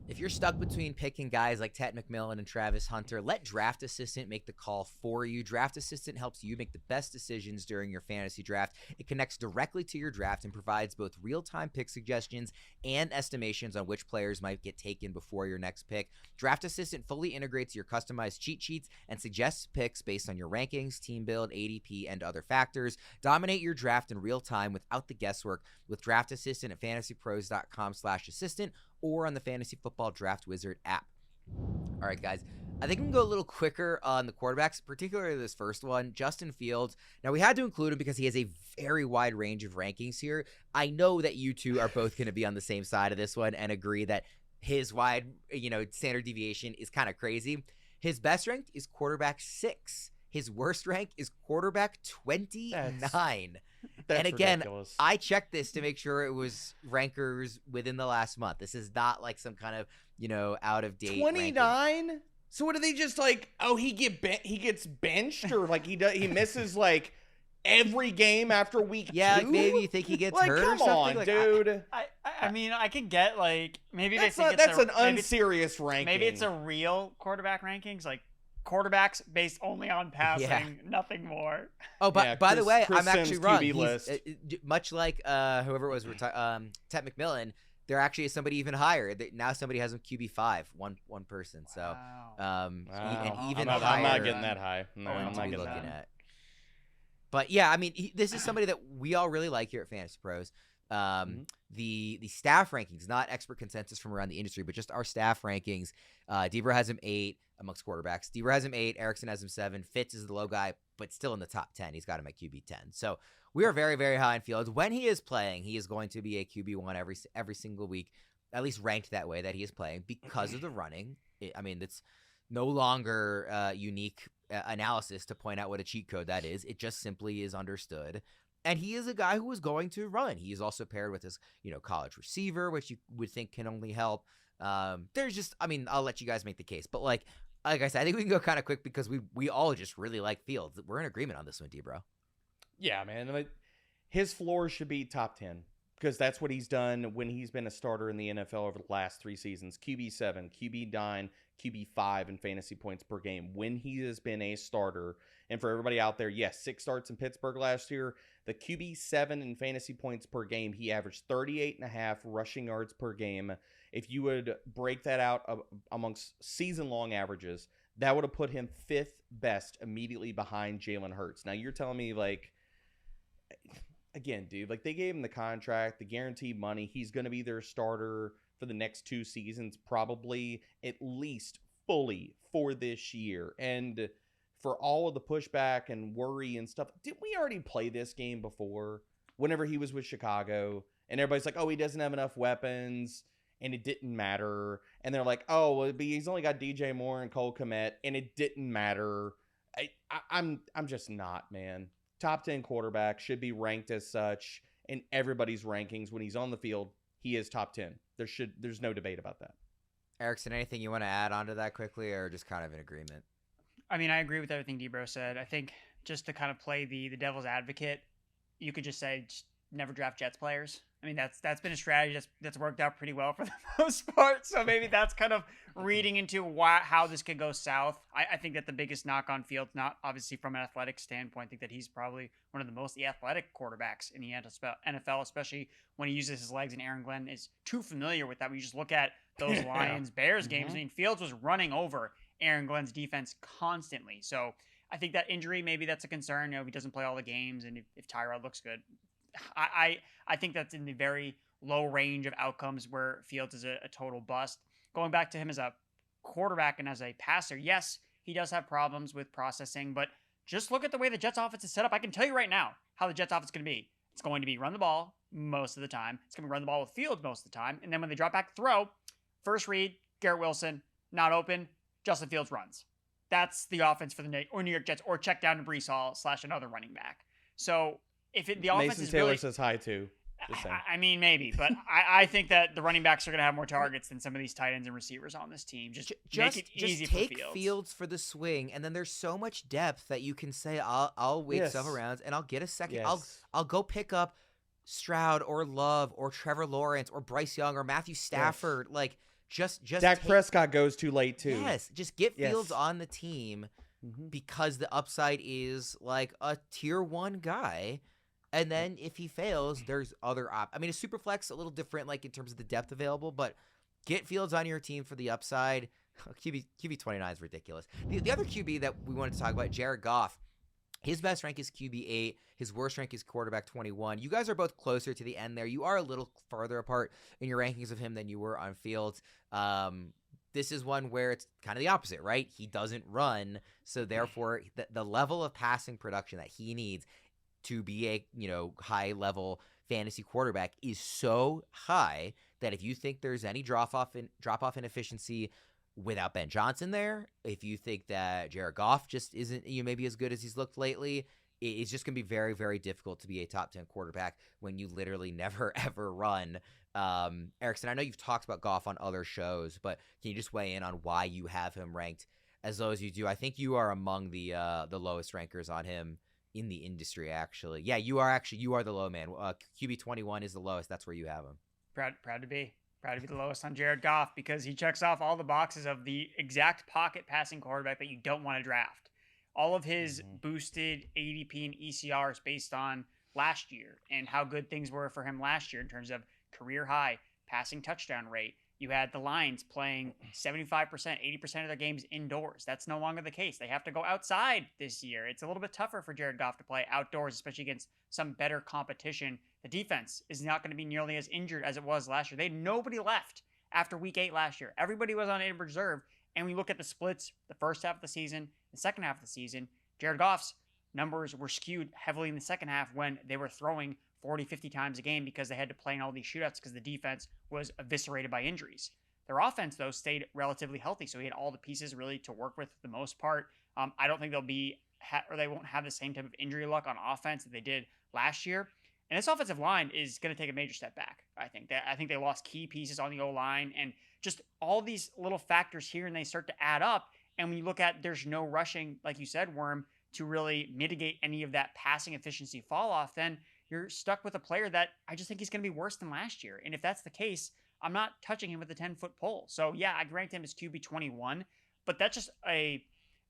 If you're stuck between picking guys like Tet McMillan and Travis Hunter, let Draft Assistant make the call for you. Draft Assistant helps you make the best decisions during your fantasy draft. It connects directly to your draft and provides both real-time pick suggestions and estimations on which players might get taken before your next pick. Draft Assistant fully integrates your customized cheat sheets and suggests picks based on your rankings, team build, ADP, and other factors. Dominate your draft in real time without the guesswork with Draft Assistant at fantasypros.com/assistant or on the Fantasy Football Draft Wizard app. All right, guys. I think we can go a little quicker on the quarterbacks, particularly this first one, Justin Fields. Now, we had to include him because he has a very wide range of rankings here. I know that you two are both going to be on the same side of this one and agree that his wide, standard deviation is kind of crazy. His best ranked is quarterback 6. His worst rank is quarterback 29. That's and again, ridiculous. I checked this to make sure it was rankers within the last month. This is not like some kind of, out of date 29. So what are they just like? Oh, he gets benched, or like he misses like every game after week 2? Yeah, like maybe you think he gets like, hurt or come something. on, like, dude. I mean, I could get like maybe That's they think that's it's an unserious ranking. Maybe it's a real quarterback rankings, like quarterbacks based only on passing, nothing more. Oh, but by the way, Chris I'm actually Sims' wrong. QB He's, list. Much like whoever it was, Tet McMillan, there actually is somebody even higher. Now somebody has him QB5, one person. So, Wow. and even I'm higher. not getting that high. No, one I'm to not be getting looking that. at. But yeah, I mean, this is somebody that we all really like here at Fantasy Pros. The staff rankings, not expert consensus from around the industry, but just our staff rankings. Debra has him 8 amongst quarterbacks. Debra has him 8. Erickson has him 7. Fitz is the low guy, but still in the top 10. He's got him at QB 10. So we are very, very high in Fields. When he is playing, he is going to be a QB1 every single week, at least ranked that way that he is playing because of the running. It's no longer unique analysis to point out what a cheat code that is. It just simply is understood. And he is a guy who is going to run. He is also paired with his, college receiver, which you would think can only help. There's just, I'll let you guys make the case. But like I said, I think we can go kind of quick because we all just really like Fields. We're in agreement on this one, D-Bro. Yeah, man. His floor should be top 10 because that's what he's done when he's been a starter in the NFL over the last 3 seasons. QB7, QB9, QB5 in fantasy points per game when he has been a starter. And for everybody out there, yes, 6 starts in Pittsburgh last year. The QB7 in fantasy points per game, he averaged 38.5 rushing yards per game. If you would break that out amongst season-long averages, that would have put him 5th best immediately behind Jalen Hurts. Now, you're telling me, again, dude, they gave him the contract, the guaranteed money. He's going to be their starter for the next 2 seasons, probably at least fully for this year. And for all of the pushback and worry and stuff, didn't we already play this game before whenever he was with Chicago? And everybody's like, oh, he doesn't have enough weapons, and it didn't matter. And they're like, oh, well, but he's only got DJ Moore and Cole Kmet, and it didn't matter. I'm just not, man. Top 10 quarterback should be ranked as such in everybody's rankings. When he's on the field, he is top 10. There's no debate about that. Erickson, anything you want to add onto that quickly, or just kind of in agreement? I agree with everything Debro said. I think just to kind of play the devil's advocate, you could just say just never draft Jets players. That's been a strategy that's worked out pretty well for the most part. So maybe that's kind of reading into how this could go south. I think that the biggest knock on Fields, not obviously from an athletic standpoint, I think that he's probably one of the most athletic quarterbacks in the NFL, especially when he uses his legs, and Aaron Glenn is too familiar with that. When you just look at those Lions-Bears games, Fields was running over Aaron Glenn's defense constantly. So I think that injury, maybe that's a concern. If he doesn't play all the games and if Tyrod looks good, I think that's in the very low range of outcomes where Fields is a total bust. Going back to him as a quarterback and as a passer, yes, he does have problems with processing, but just look at the way the Jets offense is set up. I can tell you right now how the Jets offense is going to be. It's going to be run the ball most of the time. It's going to be run the ball with Fields most of the time. And then when they drop back to throw, first read, Garrett Wilson, not open, Justin Fields runs. That's the offense for the New York Jets, or check down to Breece Hall / another running back. So if the offense Mason is Taylor really, says hi too. Just saying. I mean, maybe, but I think that the running backs are going to have more targets than some of these tight ends and receivers on this team. Just make it easy take for Fields. Fields for the swing, and then there's so much depth that you can say, I'll wait several rounds and I'll get a second. I'll go pick up Stroud or Love or Trevor Lawrence or Bryce Young or Matthew Stafford. Like just Dak Prescott goes too late too. Yes, just get Fields on the team because the upside is like a tier 1 guy. And then if he fails, there's other I mean, a super flex a little different, like in terms of the depth available, but get Fields on your team for the upside. QB 29 is ridiculous. The other QB that we wanted to talk about, Jared Goff. His best rank is QB 8. His worst rank is quarterback 21. You guys are both closer to the end there. You are a little farther apart in your rankings of him than you were on Fields. This is one where it's kind of the opposite, right? He doesn't run, so therefore the level of passing production that he needs to be a high level fantasy quarterback is so high that if you think there's any drop off in efficiency without Ben Johnson there, if you think that Jared Goff just isn't maybe as good as he's looked lately, it's just going to be very, very difficult to be a top 10 quarterback when you literally never ever run. Erickson, I know you've talked about Goff on other shows, but can you just weigh in on why you have him ranked as low as you do? I think you are among the lowest rankers on him in the industry, actually. Yeah, you are the low man. QB 21 is the lowest. That's where you have him. Proud to be the lowest on Jared Goff because he checks off all the boxes of the exact pocket passing quarterback that you don't want to draft. All of his boosted ADP and ECR is based on last year and how good things were for him last year in terms of career high passing touchdown rate. You had the Lions playing 75%, 80% of their games indoors. That's no longer the case. They have to go outside this year. It's a little bit tougher for Jared Goff to play outdoors, especially against some better competition. The defense is not going to be nearly as injured as it was last year. They had nobody left after week 8 last year. Everybody was on injured reserve. And we look at the splits, the first half of the season, the second half of the season, Jared Goff's numbers were skewed heavily in the second half when they were throwing 40, 50 times a game because they had to play in all these shootouts because the defense was eviscerated by injuries. Their offense, though, stayed relatively healthy, so he had all the pieces really to work with for the most part. I don't think they won't have the same type of injury luck on offense that they did last year. And this offensive line is going to take a major step back, I think. I think they lost key pieces on the O-line, and just all these little factors here, and they start to add up. And when you look at there's no rushing, like you said, Worm, to really mitigate any of that passing efficiency fall off, then you're stuck with a player that I just think he's going to be worse than last year. And if that's the case, I'm not touching him with a 10-foot pole. So yeah, I ranked him as QB 21, but that's just a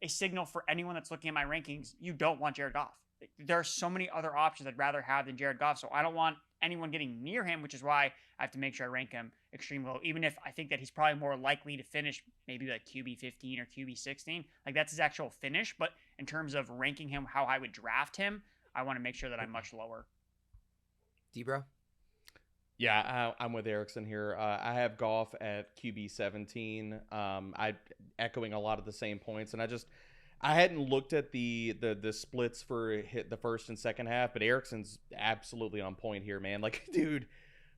signal for anyone that's looking at my rankings. You don't want Jared Goff. There are so many other options I'd rather have than Jared Goff. So I don't want anyone getting near him, which is why I have to make sure I rank him extremely low, even if I think that he's probably more likely to finish maybe like QB 15 or QB 16. Like that's his actual finish. But in terms of ranking him, how I would draft him, I want to make sure that I'm much lower. D-Bro? Yeah, I'm with Erickson here. I have Goff at QB 17. I echoing a lot of the same points, and I hadn't looked at the splits for the first and second half, but Erickson's absolutely on point here, man. Like, dude,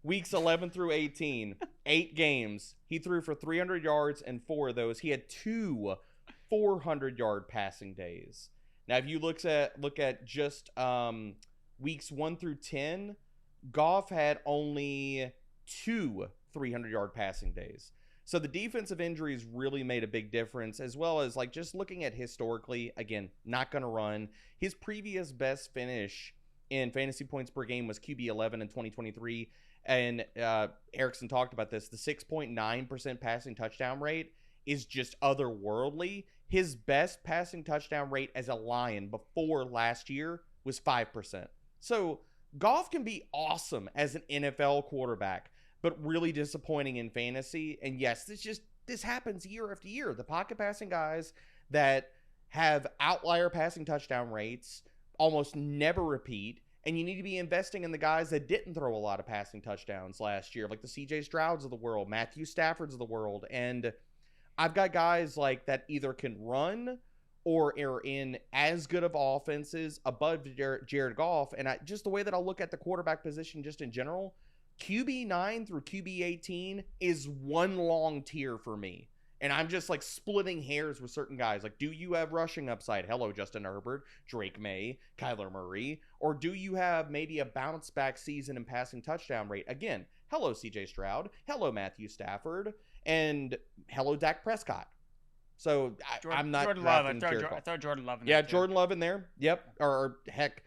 weeks 11 through 18, 8 games, he threw for 300 yards, and 4 of those, he had 2 400-yard passing days. Now, if you look at just weeks 1 through 10, Goff had only 2 300-yard passing days. So the defensive injuries really made a big difference, as well as like just looking at historically, again, not going to run. His previous best finish in fantasy points per game was QB 11 in 2023. And Erickson talked about this. The 6.9% passing touchdown rate is just otherworldly. His best passing touchdown rate as a Lion before last year was 5%. So Goff can be awesome as an NFL quarterback, but really disappointing in fantasy. And yes, this happens year after year. The pocket passing guys that have outlier passing touchdown rates almost never repeat. And you need to be investing in the guys that didn't throw a lot of passing touchdowns last year, like the CJ Strouds of the world, Matthew Staffords of the world. And I've got guys like that either can run or are in as good of offenses above Jared Goff. And just the way that I'll look at the quarterback position just in general, QB 9 through QB 18 is one long tier for me. And I'm just like splitting hairs with certain guys. Like, do you have rushing upside? Hello, Justin Herbert, Drake May, Kyler Murray. Or do you have maybe a bounce back season and passing touchdown rate? Again, hello, CJ Stroud. Hello, Matthew Stafford. And hello, Dak Prescott. So I'm not Jordan Love. I throw Jordan Love in there. Yeah, Jordan Love in there. Yep. Or heck,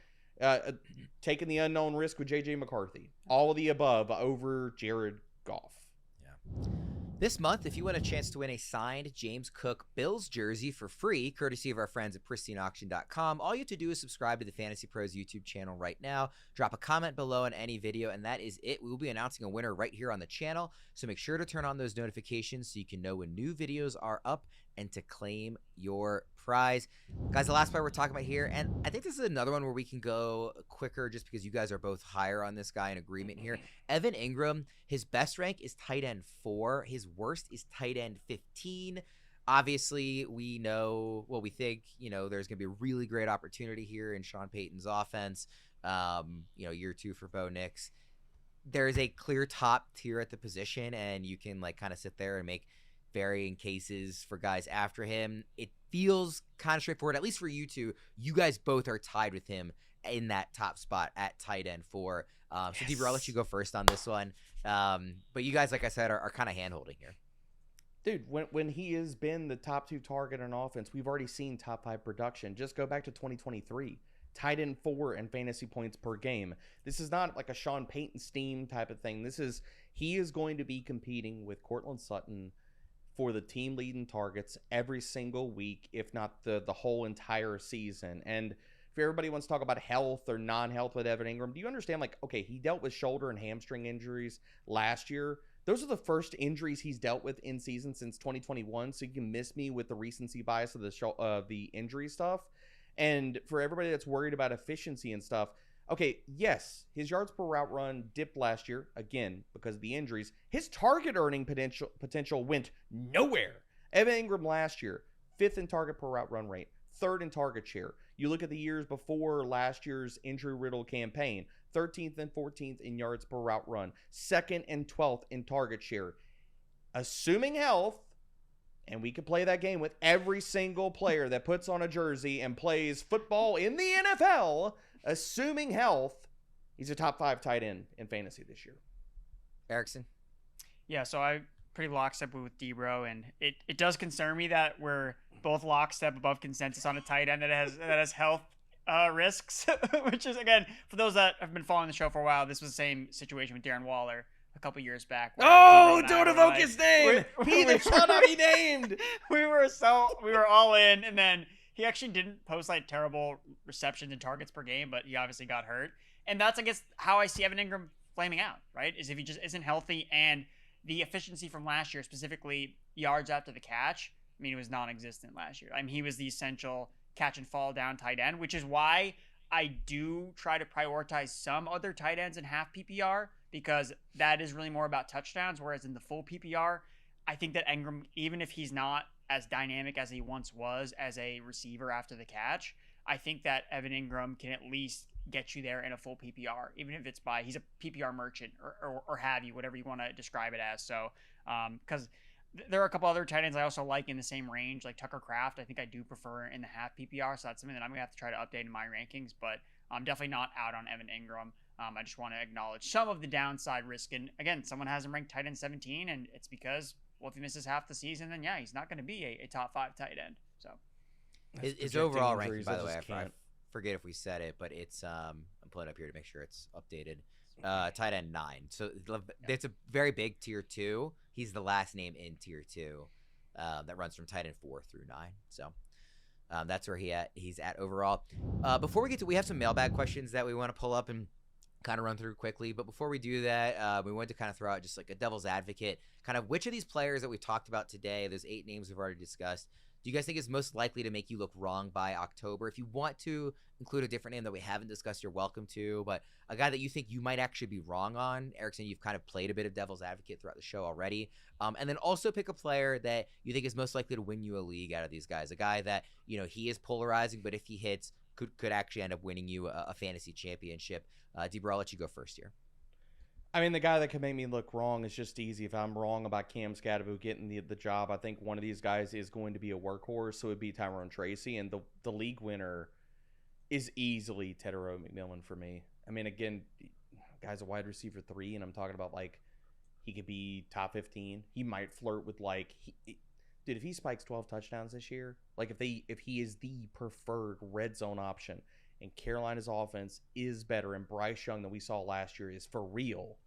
taking the unknown risk with JJ McCarthy. All of the above over Jared Goff. Yeah. This month, if you want a chance to win a signed James Cook Bills jersey for free, courtesy of our friends at pristineauction.com, all you have to do is subscribe to the Fantasy Pros YouTube channel right now. Drop a comment below on any video, and that is it. We will be announcing a winner right here on the channel, so make sure to turn on those notifications so you can know when new videos are up and to claim your prize. Guys, the last part we're talking about here, and I think this is another one where we can go quicker just because you guys are both higher on this guy in agreement here. Evan Engram, his best rank is tight end 4. His worst is tight end 15. Obviously, we know, well, we think, there's going to be a really great opportunity here in Sean Payton's offense. Year 2 for Bo Nix. There's a clear top tier at the position, and you can kind of sit there and make varying cases for guys after him. It feels kind of straightforward, at least for you two. You guys both are tied with him in that top spot at tight end 4. So Deeper, I'll let you go first on this one. But you guys, like I said, are kind of hand-holding here. Dude, when he has been the top 2 target on offense, we've already seen top 5 production. Just go back to 2023. Tight end 4 in fantasy points per game. This is not like a Sean Payton steam type of thing. He is going to be competing with Cortland Sutton for the team leading targets every single week, if not the whole entire season. And if everybody wants to talk about health or non-health with Evan Engram, do you understand, he dealt with shoulder and hamstring injuries last year. Those are the first injuries he's dealt with in season since 2021, so you can miss me with the recency bias of the injury stuff. And for everybody that's worried about efficiency and stuff, okay, yes, his yards per route run dipped last year, again, because of the injuries. His target earning potential went nowhere. Evan Engram last year, 5th in target per route run rate, 3rd in target share. You look at the years before last year's injury-riddled campaign, 13th and 14th in yards per route run, 2nd and 12th in target share. Assuming health, and we could play that game with every single player that puts on a jersey and plays football in the NFL, assuming health, he's a top 5 tight end in fantasy this year. Erickson? Yeah, so I pretty lockstep with D-Bro, and it does concern me that we're both lockstep above consensus on a tight end that has health risks, which is, again, for those that have been following the show for a while, this was the same situation with Darren Waller a couple years back. Oh, don't evoke his name! He shall not be named! We were all in, and then he actually didn't post terrible receptions and targets per game, but he obviously got hurt. And that's, I guess, how I see Evan Engram flaming out, right? Is if he just isn't healthy, and the efficiency from last year, specifically yards after the catch, it was non-existent last year. He was the essential catch and fall down tight end, which is why I do try to prioritize some other tight ends in half PPR, because that is really more about touchdowns, whereas in the full PPR, I think that Engram, even if he's not as dynamic as he once was as a receiver after the catch, I think that Evan Engram can at least get you there in a full PPR, even if it's he's a PPR merchant or have you, whatever you want to describe it as. So, because there are a couple other tight ends I also like in the same range, like Tucker Kraft. I think I do prefer in the half PPR, so that's something that I'm going to have to try to update in my rankings, but I'm definitely not out on Evan Engram. I just want to acknowledge some of the downside risk. And again, someone has him ranked tight end 17, and it's because, if he misses half the season, then yeah, he's not going to be a top 5 tight end. So his overall ranking, by the way, I forget if we said it, but it's I'm pulling it up here to make sure it's updated. Tight end 9. So it's a very big tier 2. He's the last name in tier 2 that runs from tight end 4 through 9. So that's where he's at overall. Before we get to, we have some mailbag questions that we want to pull up and kind of run through quickly. But before we do that, we wanted to kind of throw out just a devil's advocate, kind of which of these players that we talked about today, those 8 names we've already discussed, do you guys think is most likely to make you look wrong by October? If you want to include a different name that we haven't discussed, you're welcome to. But a guy that you think you might actually be wrong on, Erickson, you've kind of played a bit of devil's advocate throughout the show already. And then also pick a player that you think is most likely to win you a league out of these guys. A guy that, he is polarizing, but if he hits, could actually end up winning you a fantasy championship. Deeper, I'll let you go first here. I mean, the guy that can make me look wrong is just easy. If I'm wrong about Cam Scadaboo getting the job, I think one of these guys is going to be a workhorse, so it'd be Tyrone Tracy, and the league winner is easily Tetairoa McMillan for me. I mean, again, guy's a wide receiver 3, and I'm talking about, like, he could be top 15. He might flirt with, like, dude, if he spikes 12 touchdowns this year, like, if he is the preferred red zone option, and Carolina's offense is better, and Bryce Young that we saw last year is for real,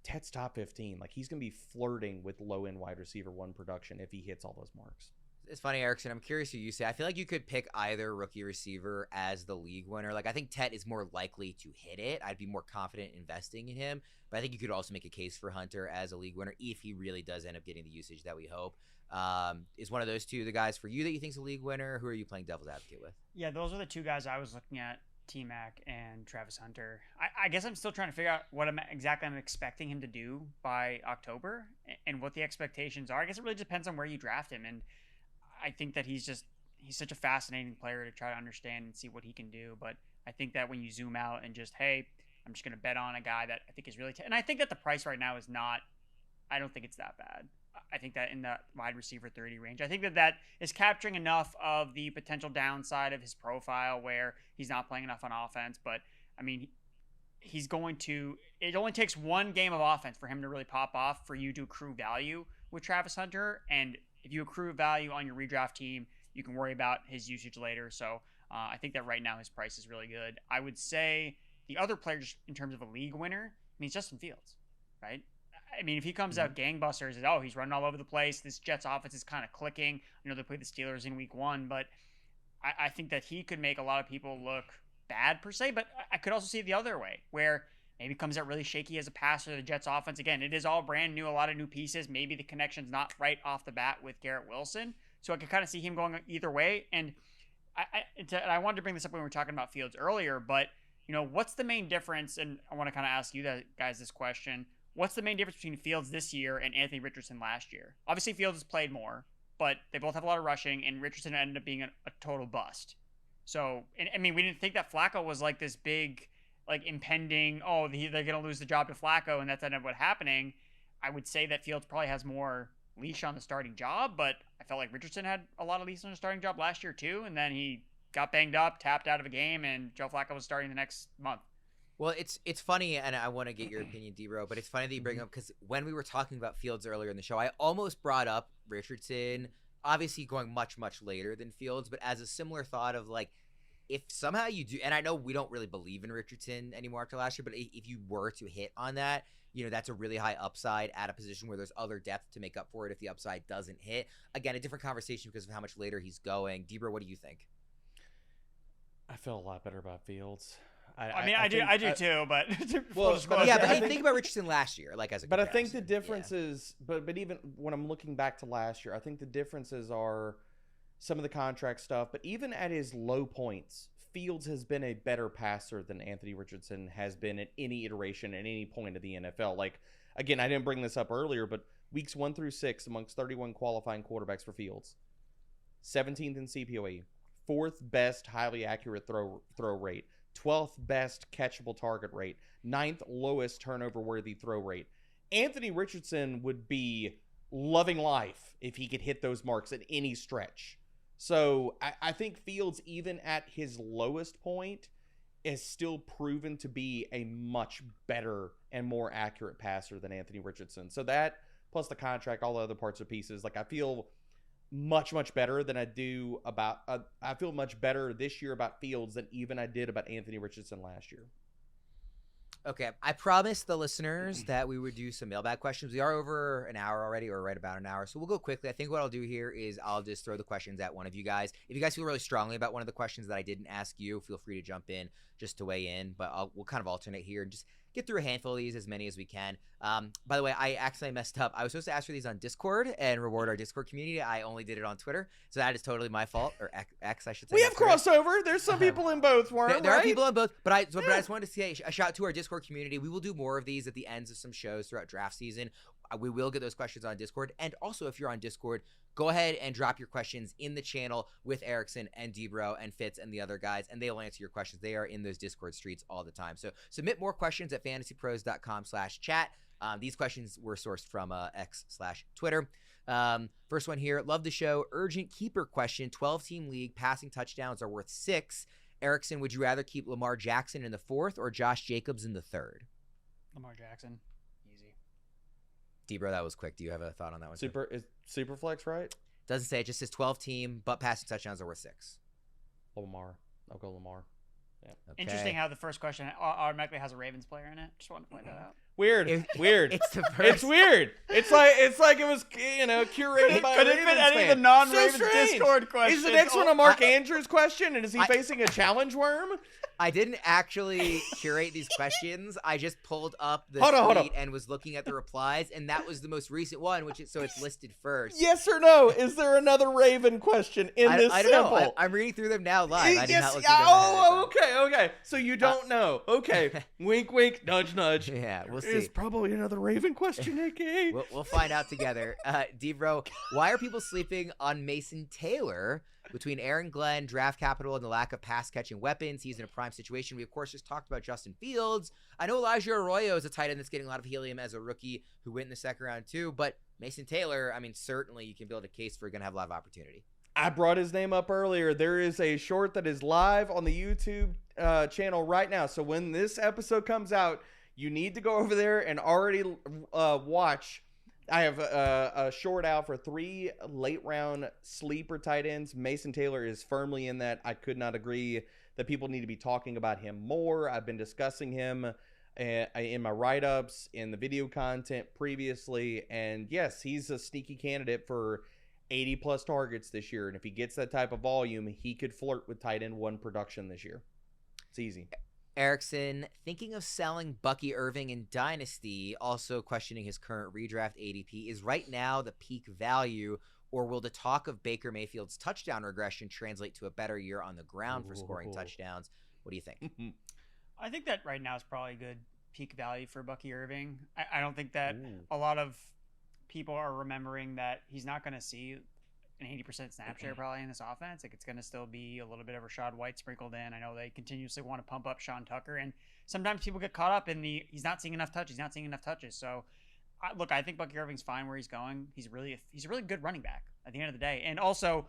Tet's top 15. Like, he's going to be flirting with low-end wide receiver 1 production if he hits all those marks. It's funny, Erickson. I'm curious who you say. I feel like you could pick either rookie receiver as the league winner. Like, I think Tet is more likely to hit it. I'd be more confident investing in him. But I think you could also make a case for Hunter as a league winner if he really does end up getting the usage that we hope. Is one of those two the guys for you that you think is a league winner? Who are you playing devil's advocate with? Yeah, those are the two guys I was looking at. T-Mac and Travis Hunter. I guess I'm still trying to figure out what I'm expecting him to do by October and what the expectations are. I guess it really depends on where you draft him. And I think that he's such a fascinating player to try to understand and see what he can do. But I think that when you zoom out and just, hey, I'm just going to bet on a guy that I think is really and I think that the price right now is not, I don't think it's that bad. I think that in the wide receiver 30 range, I think that is capturing enough of the potential downside of his profile where he's not playing enough on offense. But I mean, it only takes one game of offense for him to really pop off for you to accrue value with Travis Hunter. And if you accrue value on your redraft team, you can worry about his usage later. So I think that right now his price is really good. I would say the other players in terms of a league winner, I mean, it's Justin Fields, right? I mean, if he comes out gangbusters, he's running all over the place. This Jets offense is kind of clicking. They played the Steelers in week 1, but I think that he could make a lot of people look bad per se, but I could also see it the other way where maybe comes out really shaky as a passer. The Jets offense, again, it is all brand new, a lot of new pieces. Maybe the connection's not right off the bat with Garrett Wilson. So I could kind of see him going either way. And I wanted to bring this up when we were talking about Fields earlier, but what's the main difference? And I want to kind of ask you guys this question. What's the main difference between Fields this year and Anthony Richardson last year? Obviously, Fields has played more, but they both have a lot of rushing, and Richardson ended up being a total bust. So, I mean, we didn't think that Flacco was like this big, like impending, they're going to lose the job to Flacco, and that's ended up what happening. I would say that Fields probably has more leash on the starting job, but I felt like Richardson had a lot of leash on the starting job last year too, and then he got banged up, tapped out of a game, and Joe Flacco was starting the next month. Well, it's funny, and I want to get your opinion, D-Ro, but it's funny that you bring up because when we were talking about Fields earlier in the show, I almost brought up Richardson, obviously going much, much later than Fields, but as a similar thought of like, if somehow you do, and I know we don't really believe in Richardson anymore after last year, but if you were to hit on that, that's a really high upside at a position where there's other depth to make up for it if the upside doesn't hit. Again, a different conversation because of how much later he's going. D-Ro, what do you think? I feel a lot better about Fields. I do too, but think about Richardson last year, like as a. But I think the difference is, but even when I'm looking back to last year, I think the differences are some of the contract stuff. But even at his low points, Fields has been a better passer than Anthony Richardson has been at any iteration at any point of the NFL. Like, again, I didn't bring this up earlier, but weeks 1 through 6 amongst 31 qualifying quarterbacks for Fields, 17th in CPOE, 4th best highly accurate throw rate. 12th best catchable target rate, 9th lowest turnover-worthy throw rate. Anthony Richardson would be loving life if he could hit those marks at any stretch. So I think Fields, even at his lowest point, is still proven to be a much better and more accurate passer than Anthony Richardson. So that, plus the contract, all the other parts or pieces, like I feel much, much better than I do about I feel much better this year about Fields than even I did about Anthony Richardson last year. Okay, I promised the listeners that we would do some mailbag questions. We are over an hour already, or right about an hour, so we'll go quickly. I think what I'll do here is I'll just throw the questions at one of you guys. If you guys feel really strongly about one of the questions that I didn't ask you, feel free to jump in just to weigh in, but we'll kind of alternate here and just get through a handful of these, as many as we can. By the way, I accidentally messed up. I was supposed to ask for these on Discord and reward our Discord community. I only did it on Twitter, so that is totally my fault, or X, I should say. We have crossover. There's some people in both, Worm. There are people in both, but I just wanted to say a shout out to our Discord community. We will do more of these at the ends of some shows throughout draft season. we will get those questions on Discord. And also, if you're on Discord, go ahead and drop your questions in the channel with Erickson and Debro and Fitz and the other guys, and they'll answer your questions. They are in those Discord streets all the time. So submit more questions at fantasypros.com/chat. These questions were sourced from X/Twitter. First one here. Love the show. Urgent keeper question. 12-team league. Passing touchdowns are worth 6. Erickson, would you rather keep Lamar Jackson in the 4th or Josh Jacobs in the 3rd? Lamar Jackson. Easy. Debro, that was quick. Do you have a thought on that one? Is Superflex right? Doesn't say. It just says 12-team, but passing touchdowns are worth 6. Lamar. I'll go Lamar. Yeah. Okay. Interesting how the first question automatically has a Ravens player in it. Just wanted to point that out. Weird. It's the first. It's weird. It's like it was curated by a Could it Ravens fit any fan. of the non-Ravens So strange. Discord questions? Is the next one a Mark Andrews question? And is he facing a challenge worm? I didn't actually curate these questions. I just pulled up the Hold tweet on. and was looking at the replies, and that was the most recent one, so it's listed first. Yes or no? Is there another Raven question in this I don't sample? know. I'm reading through them now live. I did not look through them Oh, ahead of okay. So you don't know. Okay. Wink, wink, nudge, nudge. time. Yeah, we'll There's see. probably another Raven question, AK. We'll find out together. Debro, why are people sleeping on Mason Taylor? Between Aaron Glenn, draft capital, and the lack of pass-catching weapons, he's in a prime situation. We, of course, just talked about Justin Fields. I know Elijah Arroyo is a tight end that's getting a lot of helium as a rookie who went in the second round, too. But Mason Taylor, I mean, certainly you can build a case for going to have a lot of opportunity. I brought his name up earlier. There is a short that is live on the YouTube channel right now. So when this episode comes out, you need to go over there and already watch. I have a short out for 3 late-round sleeper tight ends. Mason Taylor is firmly in that. I could not agree that people need to be talking about him more. I've been discussing him in my write-ups, in the video content previously. And, yes, he's a sneaky candidate for 80-plus targets this year. And if he gets that type of volume, he could flirt with tight end 1 production this year. It's easy. Erickson, thinking of selling Bucky Irving in Dynasty, also questioning his current redraft ADP. Is right now the peak value, or will the talk of Baker Mayfield's touchdown regression translate to a better year on the ground for scoring touchdowns? What do you think? I think that right now is probably a good peak value for Bucky Irving. I don't think that a lot of people are remembering that he's not going to see an 80% snap share probably in this offense. Like, it's going to still be a little bit of Rachaad White sprinkled in. I know they continuously want to pump up Sean Tucker, and sometimes people get caught up in he's not seeing enough touches. So I think Bucky Irving's fine where he's going. He's a really good running back at the end of the day. And also,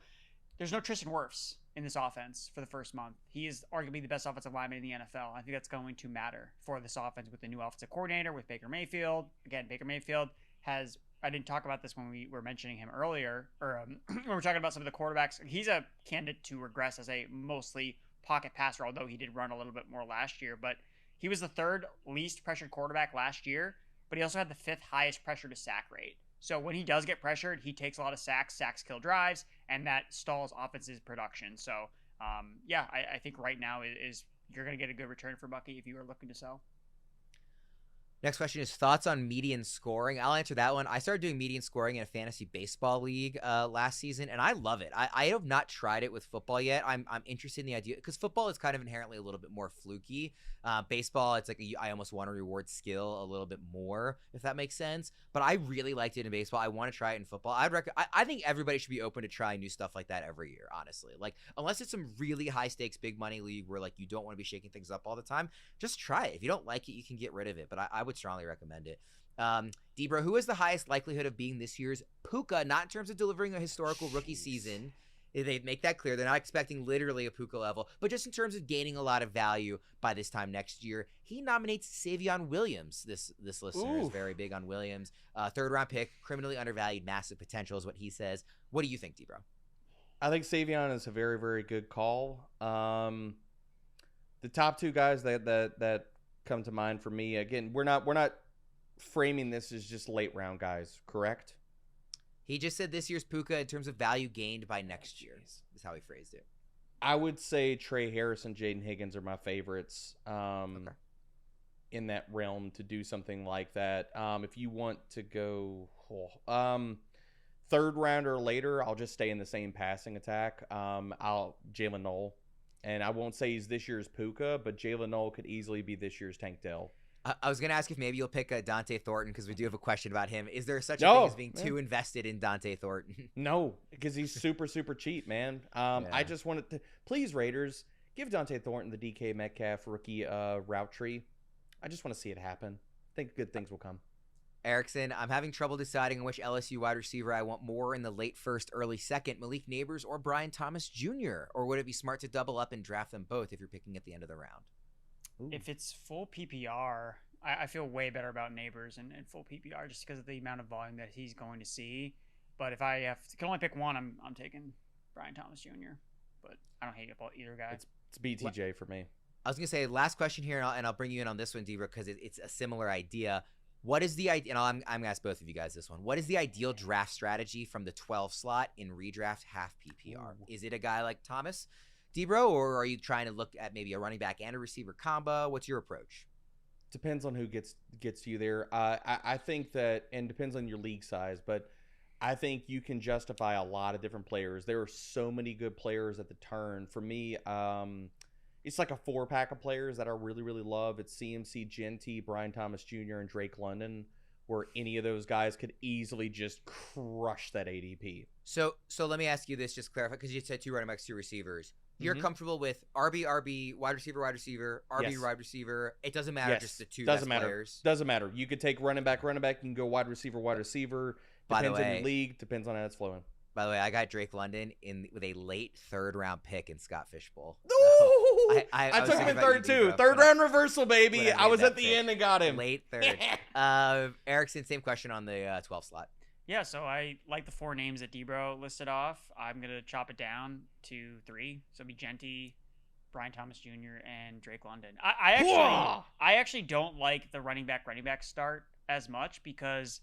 there's no Tristan Wirfs in this offense for the first month. He is arguably the best offensive lineman in the NFL. I think that's going to matter for this offense with the new offensive coordinator, with Baker Mayfield. Again, Baker Mayfield has, I didn't talk about this when we were mentioning him earlier, or when we were talking about some of the quarterbacks. He's a candidate to regress as a mostly pocket passer, although he did run a little bit more last year. But he was the 3rd least pressured quarterback last year, but he also had the 5th highest pressure to sack rate. So when he does get pressured, he takes a lot of sacks kill drives, and that stalls offense's production. So, I think right now is you're going to get a good return for Bucky if you are looking to sell. Next question is thoughts on median scoring. I'll answer that one. I started doing median scoring in a fantasy baseball league last season, and I love it. I have not tried it with football yet. I'm interested in the idea because football is kind of inherently a little bit more fluky. Baseball, it's like I almost want to reward skill a little bit more, if that makes sense. But I really liked it in baseball. I want to try it in football. I think everybody should be open to trying new stuff like that every year, honestly. Like, unless it's some really high stakes, big money league where like you don't want to be shaking things up all the time, just try it. If you don't like it, you can get rid of it. But I would strongly recommend it. Debra, who has the highest likelihood of being this year's Puka? Not in terms of delivering a historical rookie season. They make that clear. They're not expecting literally a Puka level, but just in terms of gaining a lot of value by this time next year. He nominates Savion Williams. This listener is very big on Williams. 3rd round pick, criminally undervalued, massive potential is what he says. What do you think, Debra? I think Savion is a very, very good call. The top 2 guys that come to mind for me, again, we're not framing this as just late round guys, correct? He just said this year's Puka in terms of value gained by next year is how he phrased it. I would say Trey Harris and Jaden Higgins are my favorites in that realm to do something like that. If you want to go 3rd round or later, I'll just stay in the same passing attack. Jalen Noel. And I won't say he's this year's Puka, but Jalen Noel could easily be this year's Tank Dell. I was going to ask if maybe you'll pick Dante Thornton because we do have a question about him. Is there such a No, thing as being too invested in Dante Thornton? No, because he's super, super cheap, man. I just wanted to please Raiders give Dante Thornton the DK Metcalf rookie route tree. I just want to see it happen. I think good things will come. Erickson, I'm having trouble deciding on which LSU wide receiver I want more in the late first, early second, Malik Neighbors or Brian Thomas Jr. Or would it be smart to double up and draft them both if you're picking at the end of the round? Ooh. If it's full PPR, I feel way better about Neighbors and full PPR just because of the amount of volume that he's going to see. But if I can only pick one, I'm taking Brian Thomas Jr. But I don't hate about either guy. It's BTJ for me. I was going to say, last question here, and I'll bring you in on this one, Debra, because it's a similar idea. What is the idea? And I'm going to ask both of you guys this one. What is the ideal draft strategy from the 12 slot in redraft half PPR? Ooh. Is it a guy like Thomas Debra, or are you trying to look at maybe a running back and a receiver combo? What's your approach? Depends on who gets to you there. I think that, and depends on your league size, but I think you can justify a lot of different players. There are so many good players at the turn. For me, it's like a 4-pack of players that I really, really love. It's CMC, Genty, Brian Thomas Jr., and Drake London, where any of those guys could easily just crush that ADP. So let me ask you this, just clarify, because you said 2 running backs, 2 receivers. You're comfortable with RB, wide receiver, RB, Yes. wide receiver. It doesn't matter, just the 2 Doesn't best matter. players. Doesn't matter. You could take running back. You can go wide receiver. By the Depends on way- your league. Depends on how it's flowing. By the way, I got Drake London with a late 3rd round pick in Scott Fishbowl. Ooh! I I was took him thinking in about you, third too. Debra, Third when I- round reversal, baby. when I I made was that at the pick. end and got him. Late 3rd. Erickson, same question on the 12 slot. Yeah, so I like the 4 names that Debro listed off. I'm going to chop it down to 3. So it'll be Genty, Brian Thomas Jr., and Drake London. I actually don't like the running back start as much because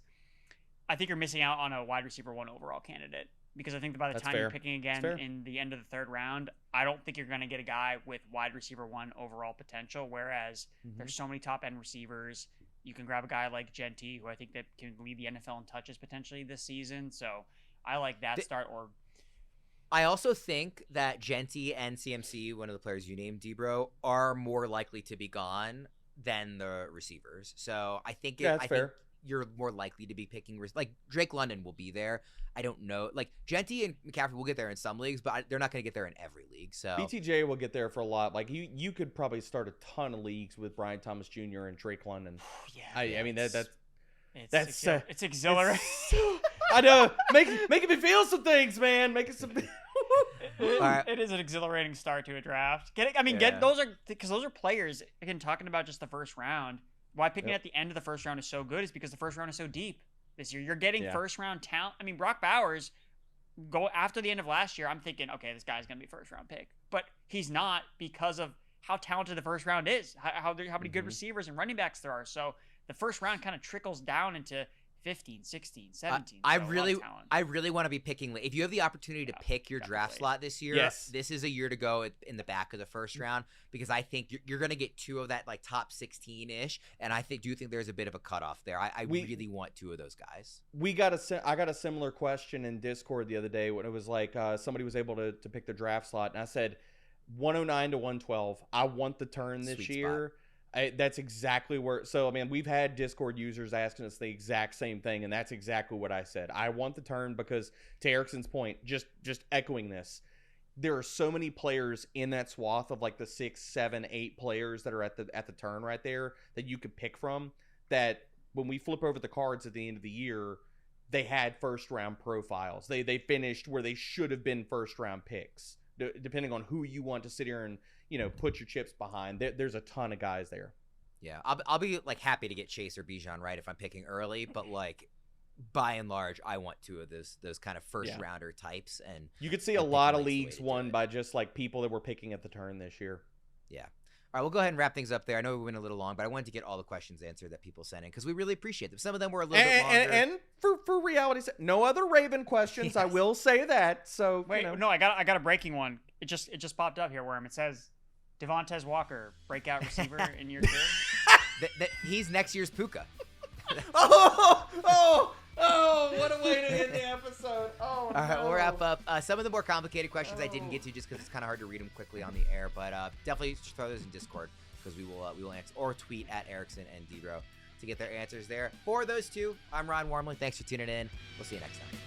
I think you're missing out on a wide receiver 1 overall candidate. Because I think that by the That's time fair. you're picking again That's fair. in the end of the 3rd round, I don't think you're going to get a guy with wide receiver 1 overall potential. Whereas there's so many top end receivers. You can grab a guy like Genty, who I think that can lead the NFL in touches potentially this season. So I like that start. Or I also think that Genty and CMC, one of the players you named, Debro, are more likely to be gone than the receivers. So I think Yeah, that's fair. think you're more likely to be picking like Drake London will be there. I don't know, like Genty and McCaffrey will get there in some leagues, but they're not going to get there in every league. So BTJ will get there for a lot. Like you could probably start a ton of leagues with Brian Thomas Jr. and Drake London. I mean that's it's exhilarating. I know. Making me feel some things, man. Making some. right. It is an exhilarating start to a draft. Get Yeah. those are players. Again, talking about just the first round. Why picking at the end of the first round is so good is because the first round is so deep this year. You're getting first round talent. I mean, Brock Bowers, go after the end of last year, I'm thinking, okay, this guy's gonna be first round pick, but he's not because of how talented the first round is. How many good receivers and running backs there are. So the first round kind of trickles down into 15, 16, 17. I so really want to be picking. If you have the opportunity to pick your draft slot this year, Yes. this is a year to go in the back of the first round because I think you're going to get 2 of that like top 16-ish, and I do think there's a bit of a cutoff there. I really want 2 of those guys. I got a similar question in Discord the other day when it was like somebody was able to pick the draft slot, and I said 109 to 112. I want the turn this Sweet year. That's exactly where. So I mean, we've had Discord users asking us the exact same thing, and that's exactly what I said. I want the turn because, to Erickson's point, just echoing this, there are so many players in that swath of like the 6, 7, 8 players that are at the turn right there that you could pick from. That when we flip over the cards at the end of the year, they had first round profiles. They finished where they should have been first round picks. Depending on who you want to sit here and put your chips behind, there's a ton of guys there. Yeah, I'll be like happy to get Chase or Bijan right if I'm picking early, but like by and large, I want 2 of those kind of first rounder types, and you could see a lot of leagues won by just like people that were picking at the turn this year. Yeah. All right, we'll go ahead and wrap things up there. I know we went a little long, but I wanted to get all the questions answered that people sent in because we really appreciate them. Some of them were a little bit longer. And for reality's sake, no other Raven questions. Yes. I will say that. So wait, no, I got a breaking one. It just popped up here, Worm. It says Devontae Walker, breakout receiver in year 2. He's next year's Puka. What a way to end the episode. All right, we'll wrap up. Some of the more complicated questions I didn't get to just because it's kind of hard to read them quickly on the air, but definitely throw those in Discord. because we will answer, or tweet at Erickson and Debro to get their answers there. For those two, I'm Ryan Wormeli. Thanks for tuning in. We'll see you next time.